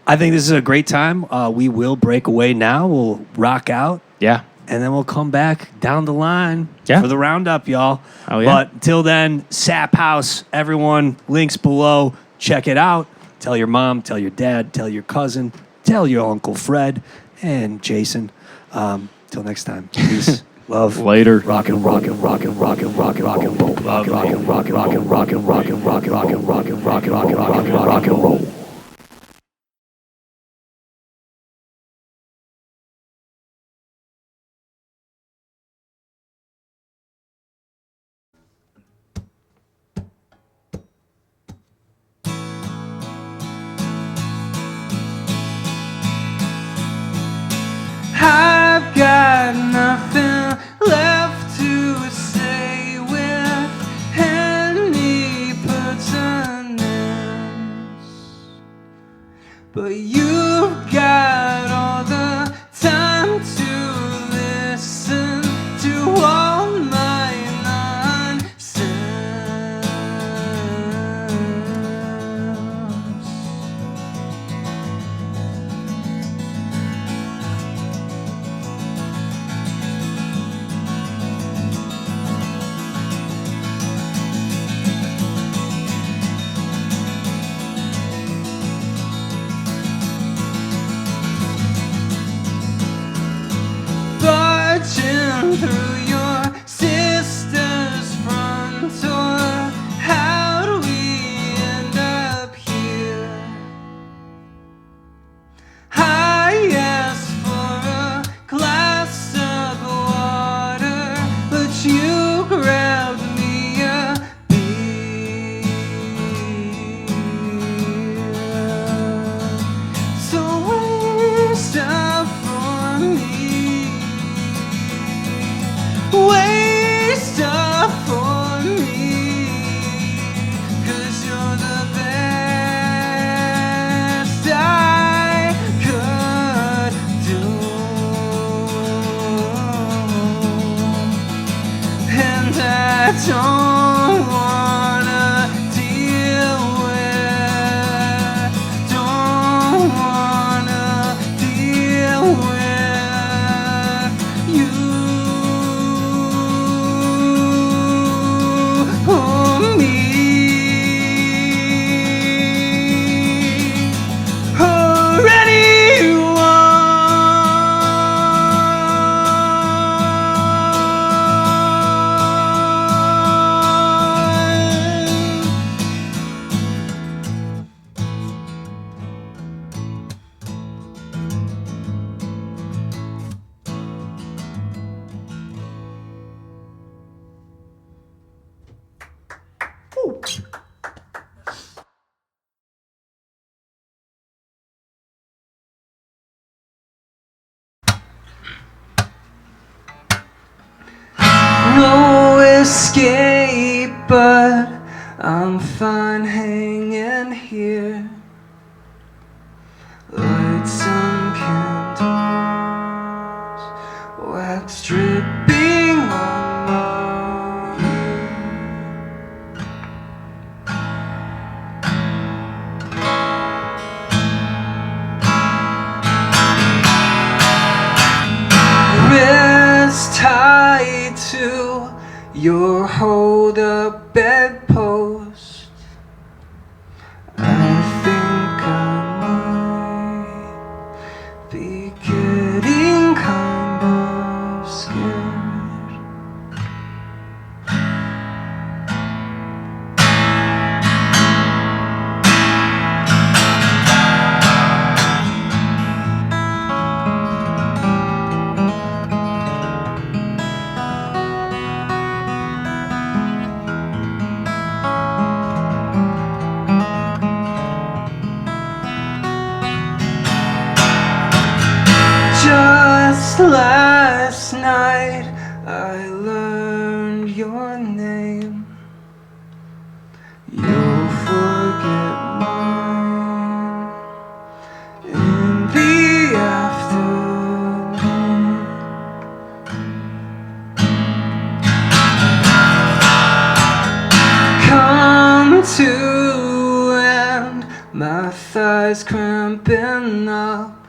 I think this is a great time. We will break away now. We'll rock out. Yeah. And then we'll come back down the line Yeah. for the roundup, y'all. Oh, yeah. But until then, Sap House, everyone, links below. Check it out. Tell your mom, tell your dad, tell your cousin, tell your Uncle Fred and Jason. Till next time. Peace. Love. Later. Rockin', rockin', rockin', rockin', rockin', rockin', roll. Rockin', rockin', rockin', rockin', rockin', rockin', rockin', rockin', rockin', rockin', rockin', rockin', rockin', roll. I've got nothing left to say with any pertinence, but you've got all the time to listen to all my nonsense. Barging through your sister's front door. How'd we end up here? I asked for a glass of water, but you grabbed me a beer. So waste up for me. Waste up for me, 'cause you're the best I could do. And I don't wanna deal with, don't wanna deal with you. Oh, me. Or anyone. No escape, but I'm fine hanging here. Light some candles, wax dripping on my ear. Wrist tied to your hold-up bedpost. I think I might be getting kind of scared. Just last night I learned your name. You'll forget mine in the afternoon. Come to and my thighs cramping up.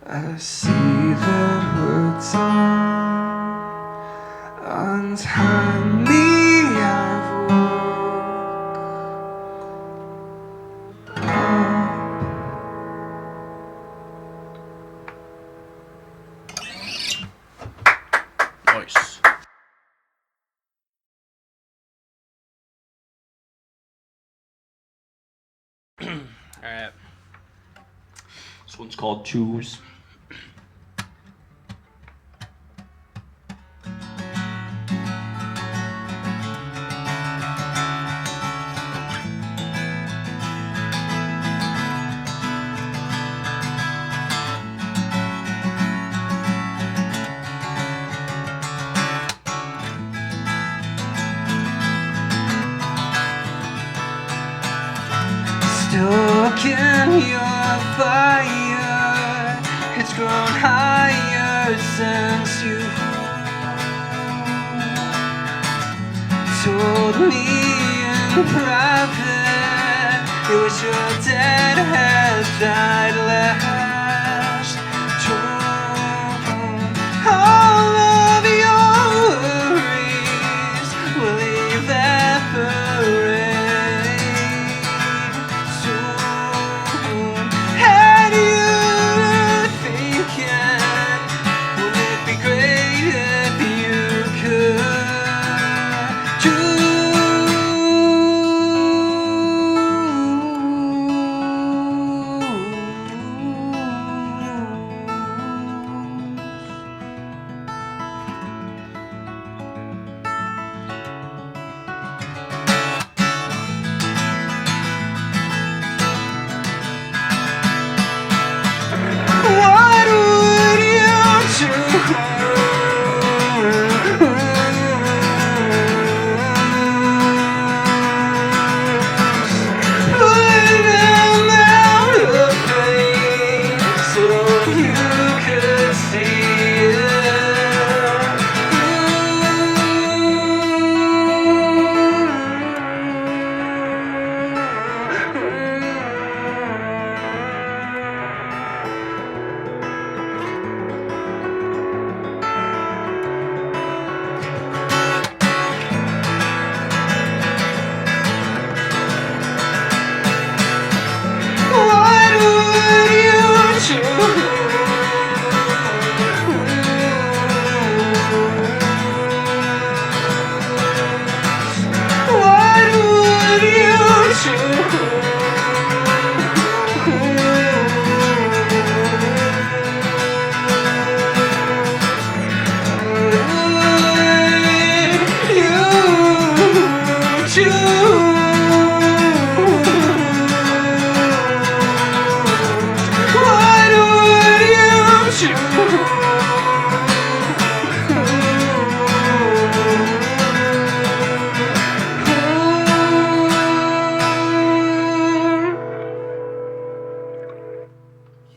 I see that words untie me. I've woke up. Nice. All right. This one's called Choose. Stuck in your fire, it's grown higher since you told me in private you wish your dad had died last June. All of your worries will evaporate.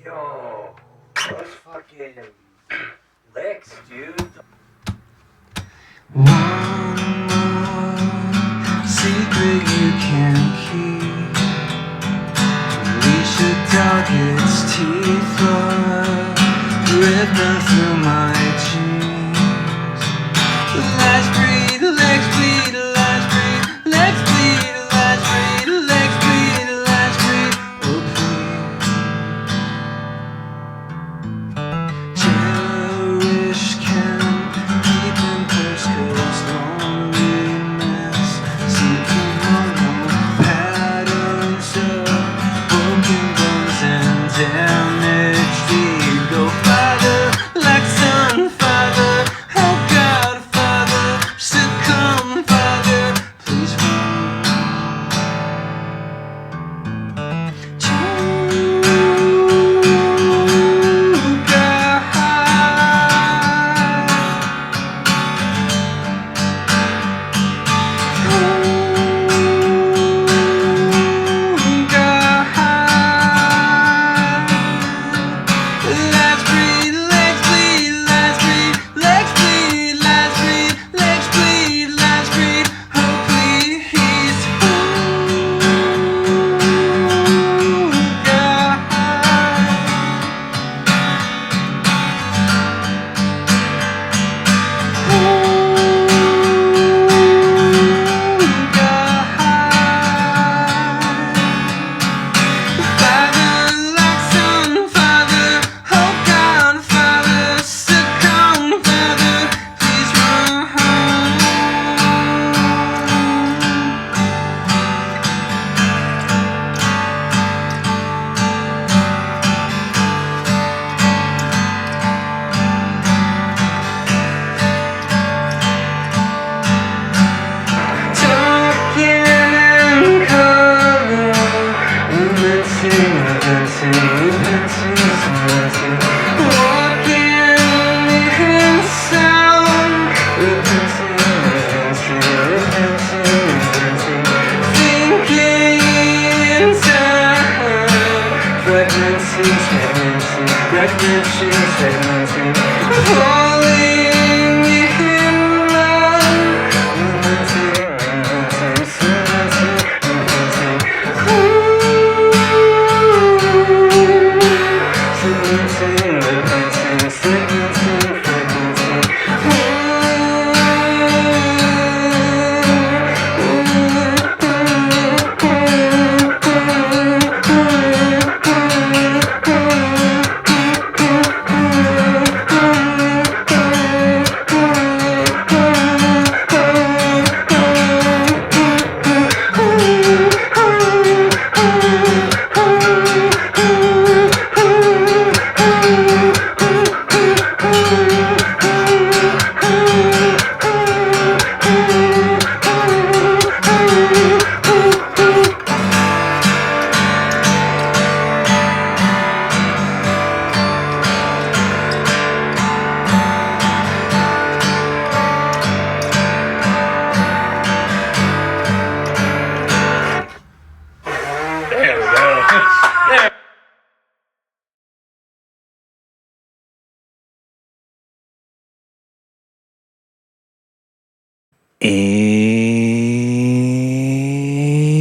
Yo, those fucking licks, dude. One more secret you can't keep. We should dog its teeth or rip them through my jeans. Let's breathe, legs bleed, let's breathe, legs bleed, let's breathe, legs bleed, let's breathe. Oh please, cherish can keep in curse 'cause loneliness seeking unknown patterns of broken bones and damaged feet. Go farther like sun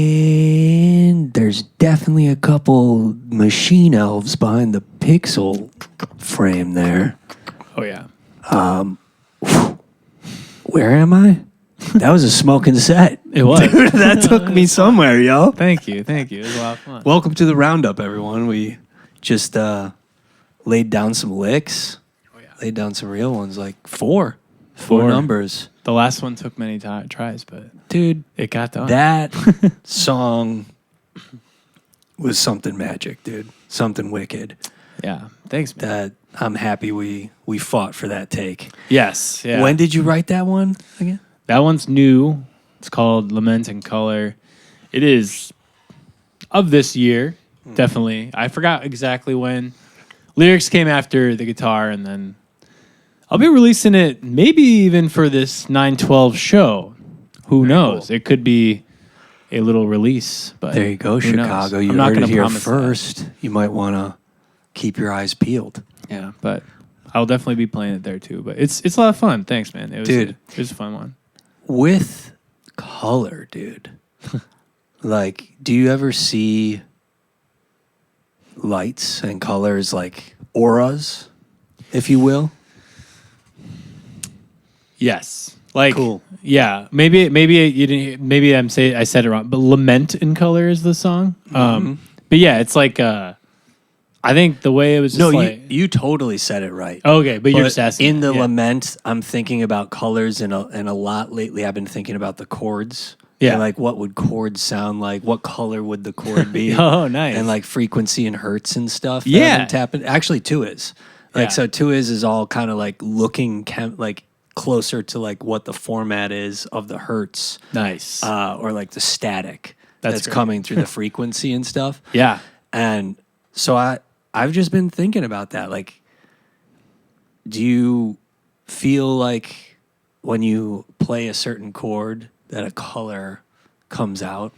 And there's definitely a couple machine elves behind the pixel frame there. Oh yeah. Where am I? That was a smoking set. It was. Dude, that took me somewhere, yo. Thank you. It was a lot of fun. Welcome to the roundup, everyone. We just laid down some licks. Oh, yeah. Laid down some real ones, like four Four. numbers. The last one took many tries, but Dude, it got done. that song was something magic, dude. Something wicked. Yeah. Thanks, man. That I'm happy we fought for that take. Yes. Yeah. When did you write that one again? That one's new. It's called Lament in Color. It is of this year, definitely. I forgot exactly when. Lyrics came after the guitar, and then I'll be releasing it maybe even for this 9/12 show. Who knows? cool. It could be a little release. But There you go, who knows? Chicago. You I'm not heard it gonna here promise that. first. You might want to keep your eyes peeled. Yeah, but I'll definitely be playing it there too. But it's a lot of fun. Thanks, man. It was Dude. it was a fun one. With color, dude. Like, do you ever see lights and colors like auras, if you will? Yes. Like, Cool. Yeah, maybe you didn't. Maybe I said it wrong. But "Lament in Color" is the song. But yeah, it's like I think the way it was. Just No, like, you totally said it right. okay, but you're just asking. In the yeah. lament, I'm thinking about colors, and a lot lately I've been thinking about the chords. Yeah. And like, what would chords sound like? What color would the chord be? Oh, nice. And like frequency and hertz and stuff. that Yeah. I've been tapping. Actually, two is. Like, Yeah. so two is all kind of like looking like closer to like what the format is of the hertz. Nice. Or like the static that's great. coming through the frequency and stuff. yeah. And so I've just been thinking about that. Like, do you feel like when you play a certain chord that a color comes out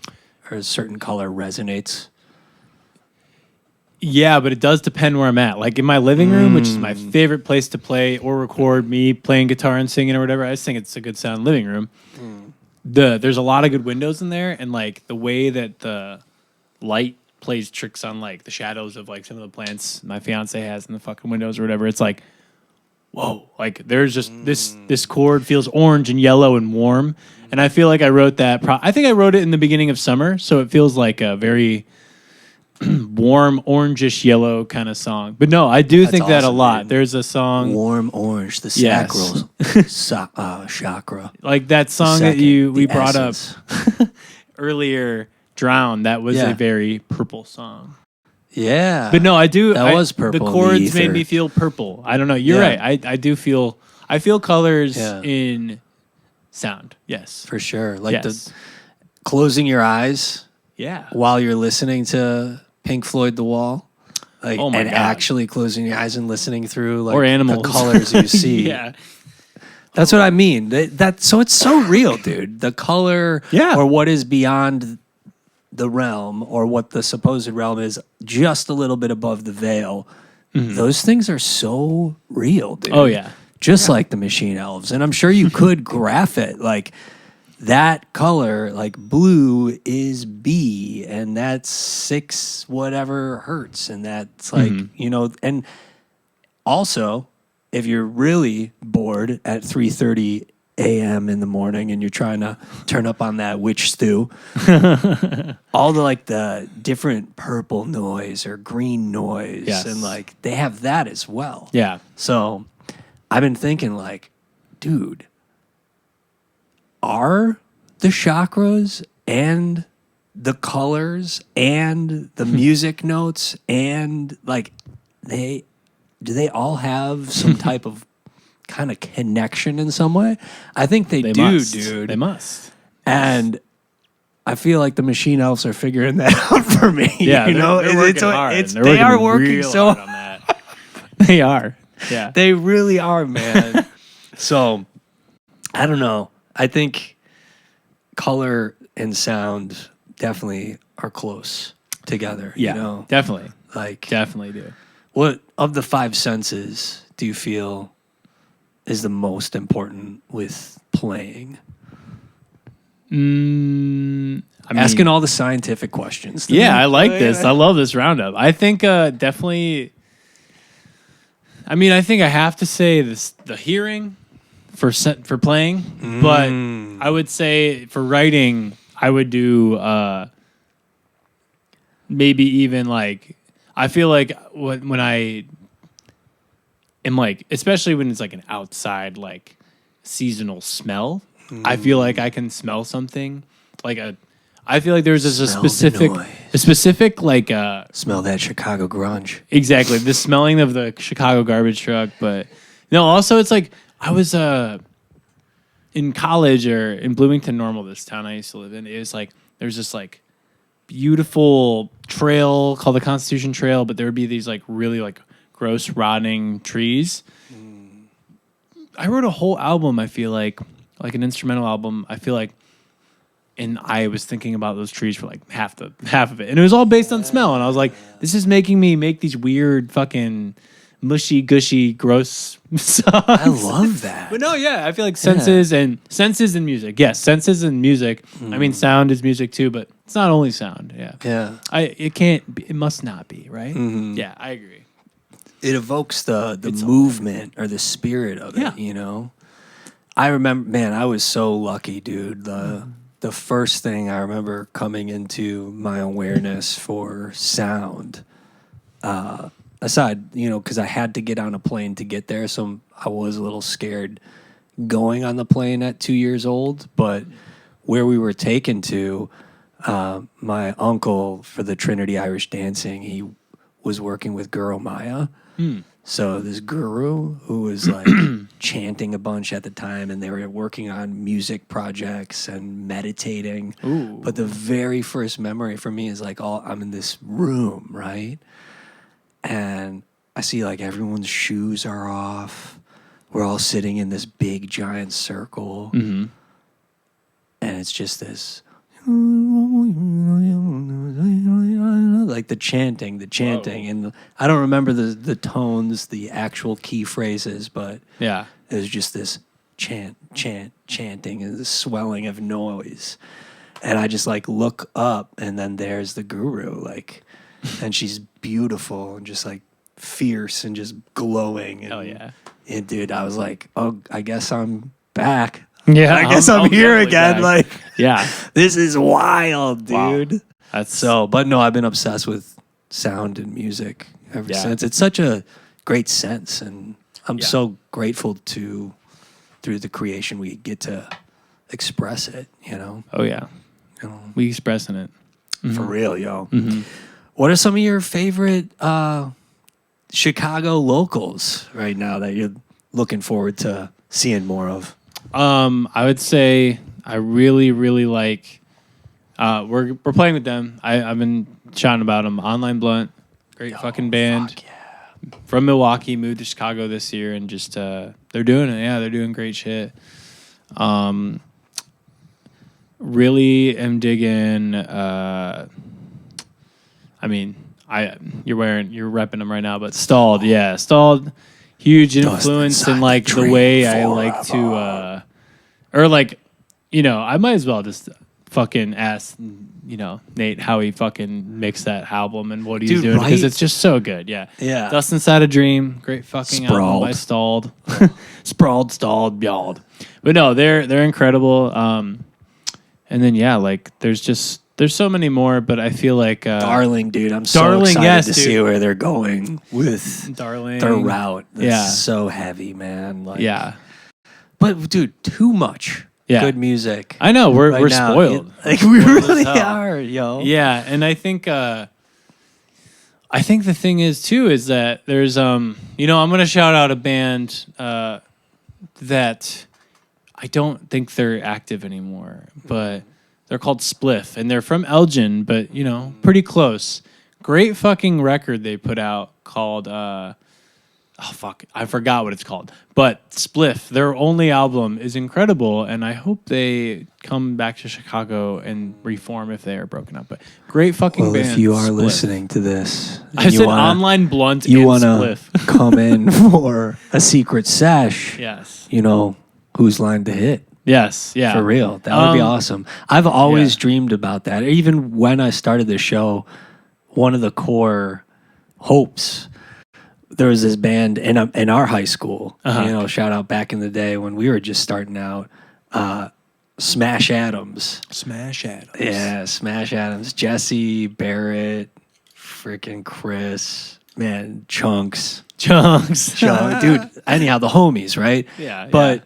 or a certain color resonates? Yeah, but it does depend where I'm at. Like in my living room, which is my favorite place to play or record me playing guitar and singing or whatever. I just think it's a good sound living room. There's a lot of good windows in there, and like the way that the light plays tricks on like the shadows of like some of the plants my fiance has in the fucking windows or whatever. It's like, whoa! Like there's just this chord feels orange and yellow and warm, and I feel like I wrote that. I think I wrote it in the beginning of summer, so it feels like a very warm, orangish yellow kind of song. But no, I do think that a awesome, lot. dude. There's a song Warm orange, the Yes. sacral chakra. like that song that Second, we the brought essence. up earlier, Drown. That was Yeah. a very purple song. Yeah. But no, I do. That was purple The in the chords made ether. me feel purple. I don't know. You're Yeah. right. I do feel. I feel colors Yeah. in sound. Yes. For sure. Like yes. the closing your eyes Yeah. while you're listening to Pink Floyd The Wall. Like, Oh my and God. actually closing your eyes and listening through like Or animals. the colors you see. yeah. That's what I mean. So it's so real, dude. The color Yeah. or what is beyond the realm or what the supposed realm is just a little bit above the veil those things are so real, dude. Oh, yeah. Just like the Machine Elves. And I'm sure you could graph it. Like, that color, like blue is B, and that's 6 whatever hertz. And that's like, you know, and also, if you're really bored at 3:30 a.m. in the morning and you're trying to turn up on that witch stew, all the like the different purple noise or green noise, Yes. and like they have that as well. Yeah. So I've been thinking like, dude, are the chakras and the colors and the music notes and like do they all have some type of kind of connection in some way? I think they do, must. dude. They must. And I feel like the Machine Elves are figuring that out for me. Yeah, you know, they're working hard. They are working real so hard on that. They are. Yeah. They really are, man. So I don't know. I think color and sound definitely are close together. Yeah. You know? Definitely. Like, Definitely do. what of the 5 senses do you feel is the most important with playing? I mean, Asking all the scientific questions. Yeah, I like this. I love this roundup. I think definitely. I mean, I think I have to say this: the hearing for playing, but I would say for writing, I would do maybe even like I feel like when I am like, especially when it's like an outside like seasonal smell, I feel like I can smell something like I feel like there's a Smell the specific like smell that Chicago grunge. exactly the smelling of the Chicago garbage truck, but no, also it's like I was in college or in Bloomington Normal, this town I used to live in. It was like there's this like beautiful trail called the Constitution Trail, but there would be these like really like gross rotting trees. I wrote a whole album, I feel like an instrumental album, I feel like, and I was thinking about those trees for like half of it. And it was all based on smell. And I was like, this is making me make these weird fucking mushy, gushy, gross songs. I love that. But no, yeah, I feel like senses and music. Yes, senses and music. I mean, sound is music too, but it's not only sound. Yeah. Yeah. It must not be, right? Yeah, I agree. It evokes the movement or the spirit of it, Yeah. you know? I remember, man, I was so lucky, dude. The first thing I remember coming into my awareness for sound, aside, you know, because I had to get on a plane to get there, so I was a little scared going on the plane at 2 years old, but where we were taken to, my uncle for the Trinity Irish Dancing, he was working with Guru Maya. So this guru who was like chanting a bunch at the time, and they were working on music projects and meditating. Ooh. But the very first memory for me is like, I'm in this room, right? And I see like everyone's shoes are off. We're all sitting in this big giant circle. And it's just this like the chanting. Whoa. And I don't remember the tones, the actual key phrases, but Yeah. it was just this chanting and this swelling of noise. And I just like look up, and then there's the guru, like, and she's beautiful and just like fierce and just glowing. And, Hell yeah. and dude, I was like, oh, I guess I'm back. Yeah. I guess I'm here totally again. back. Like, Yeah. this is wild, Wow. dude. That's So, but no, I've been obsessed with sound and music ever Yeah. since. It's such a great sense, and I'm Yeah. so grateful through the creation we get to express it, you know? Oh yeah. You know, We expressing it. for real, yo. What are some of your favorite Chicago locals right now that you're looking forward to seeing more of? I would say I really, really like. We're playing with them. I've been chatting about them. Online Blunt, great fucking band. Fuck yeah. From Milwaukee, moved to Chicago this year, and just they're doing it. Yeah, they're doing great shit. Really am digging. I mean, you're repping them right now, but Stalled, yeah, Stalled, huge influence in like the way I like to, or like, you know, I might as well just fucking ask, you know, Nate how he fucking mixed that album and what he's doing because it's just so good. Yeah, Yeah. Dust Inside a Dream, great fucking album by Stalled, Sprawled, Stalled, Yalled. But no, they're incredible. And then yeah, like there's so many more, but I feel like Darling, dude, I'm so excited to see where they're going with Darling, their route. It's Yeah. so heavy, man. Like, yeah, but dude, too much good music. I know we're right now. spoiled. Like we really hell. are, yo. Yeah, and I think the thing is too is that there's you know, I'm gonna shout out a band that I don't think they're active anymore, but they're called Spliff, and they're from Elgin, but you know, pretty close. Great fucking record they put out called oh fuck, I forgot what it's called. But Spliff, their only album is incredible, and I hope they come back to Chicago and reform if they are broken up. But great fucking band. If you are Spliff. listening to this, I said online blunt you and wanna Spliff. come in for a secret sesh. Yes. You know, who's line to hit? Yes. Yeah. For real. That would be awesome. I've always dreamed about that. Even when I started the show, one of the core hopes, there was this band in our high school, you know, shout out back in the day when we were just starting out, Smash Adams. Smash Adams. Yeah, Smash Adams. Jesse, Barrett, freaking Chris, man, Chunks. Dude, anyhow, the homies, right? Yeah. But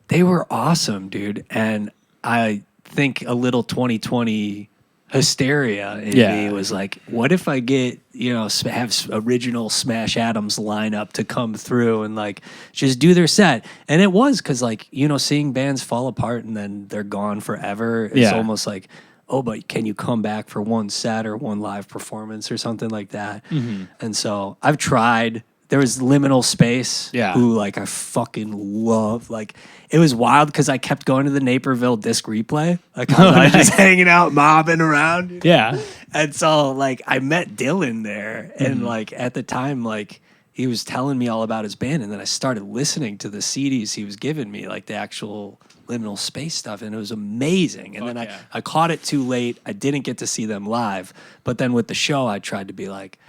they were awesome, dude. And I think a little 2020 hysteria in me was like, what if I get, you know, have original Smash Adams lineup to come through and like just do their set? And it was because like, you know, seeing bands fall apart and then they're gone forever. It's almost like, oh, but can you come back for one set or one live performance or something like that? And so I've tried. There was Liminal Space, who like I fucking love. Like it was wild because I kept going to the Naperville disc replay. Like I was just hanging out, mobbing around. Yeah. And so like I met Dylan there, and like at the time, like he was telling me all about his band, and then I started listening to the CDs he was giving me, like the actual Liminal Space stuff, and it was amazing. And then I caught it too late. I didn't get to see them live, but then with the show, I tried to be like,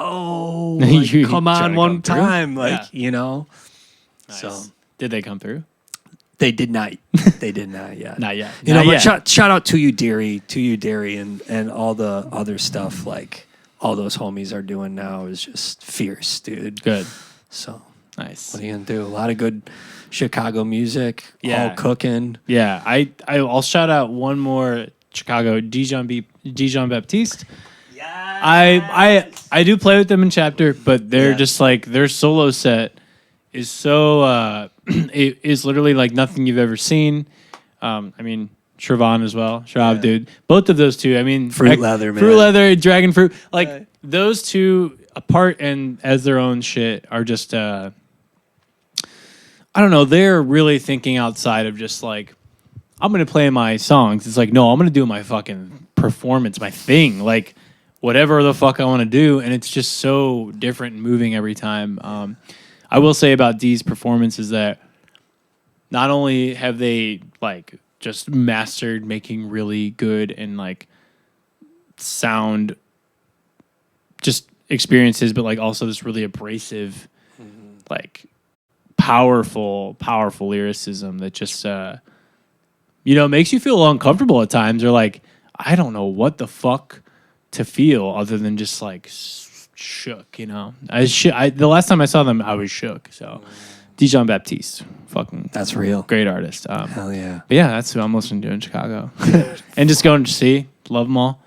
oh, like, come on one time, like, you know. Nice. So did they come through? they did not. They did not yet. Not yet. You Not know, yet. but shout out to you, Deary, and all the other stuff like all those homies are doing now is just fierce, dude. Good. So Nice. what are you gonna do? A lot of good Chicago music, Yeah. all cooking. Yeah, I'll shout out one more Chicago, Dijon Baptiste. Yeah. I do play with them in Chapter, but they're just like their solo set is so it is literally like nothing you've ever seen. I mean Shravan as well, Shrav dude. Both of those two. I mean Fruit Leather, man. Fruit Leather, Dragon Fruit. Like those two apart and as their own shit are just I don't know, they're really thinking outside of just like I'm going to play my songs. It's like, no, I'm going to do my fucking performance, my thing, like whatever the fuck I want to do. And it's just so different and moving every time. I will say about Dee's performance is that not only have they like just mastered making really good and like sound just experiences, but like also this really abrasive, like powerful lyricism that just, you know, makes you feel uncomfortable at times, or like I don't know what the fuck to feel other than just like shook, you know. The last time I saw them, I was shook. So Dijon Baptiste, fucking That's real. great artist. Hell yeah. But yeah, that's who I'm listening to in Chicago, and just going to see, love them all.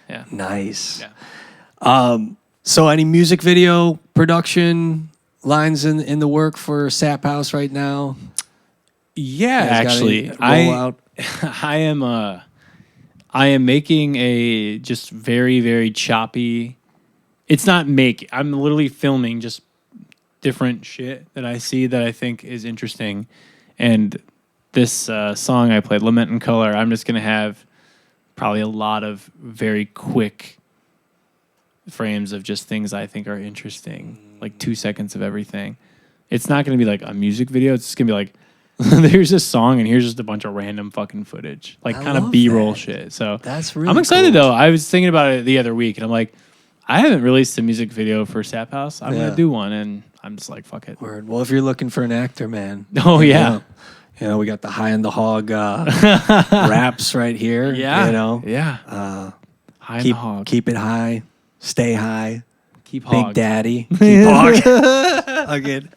Yeah, Nice. yeah. So any music video production lines in the work for Sap House right now? Yeah, You guys got actually, any rollout? I am making a just very, very choppy. It's not I'm literally filming just different shit that I see that I think is interesting. And this song I played, Lament in Color, I'm just going to have probably a lot of very quick frames of just things I think are interesting, like 2 seconds of everything. It's not going to be like a music video. It's just going to be like, there's this song and here's just a bunch of random fucking footage, like I kind of love B-roll that. shit. So That's really I'm excited cool. though. I was thinking about it the other week and I'm like, I haven't released a music video for Sap House. I'm going Yeah. to do one and I'm just like, fuck it. Word. Well, if you're looking for an actor, man. Oh, yeah. You know, we got the High and the Hog raps right here. Yeah. You know, Yeah. High in keep, the hog. keep it high, stay high. Keep Big hog. Daddy. Keep hog. Again.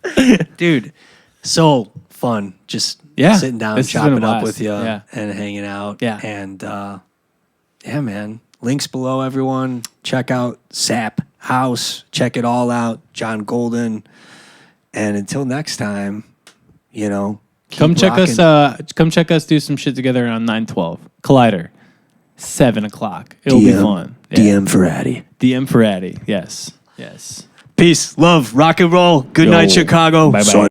Dude, so fun. Just Yeah, sitting down, this has been a chopping up blast. with you Yeah. and hanging out. Yeah. And yeah, man. Links below, everyone. Check out Sap House. Check it all out. John Golden. And until next time, you know, keep Come check rocking. us. Come check us do some shit together on 9/12 Collider, 7:00. It'll be fun. Yeah. DM for Addy. DM for Addy. Yes. Yes. Peace, love, rock and roll. Good Yo. night, Chicago. Bye bye. Son.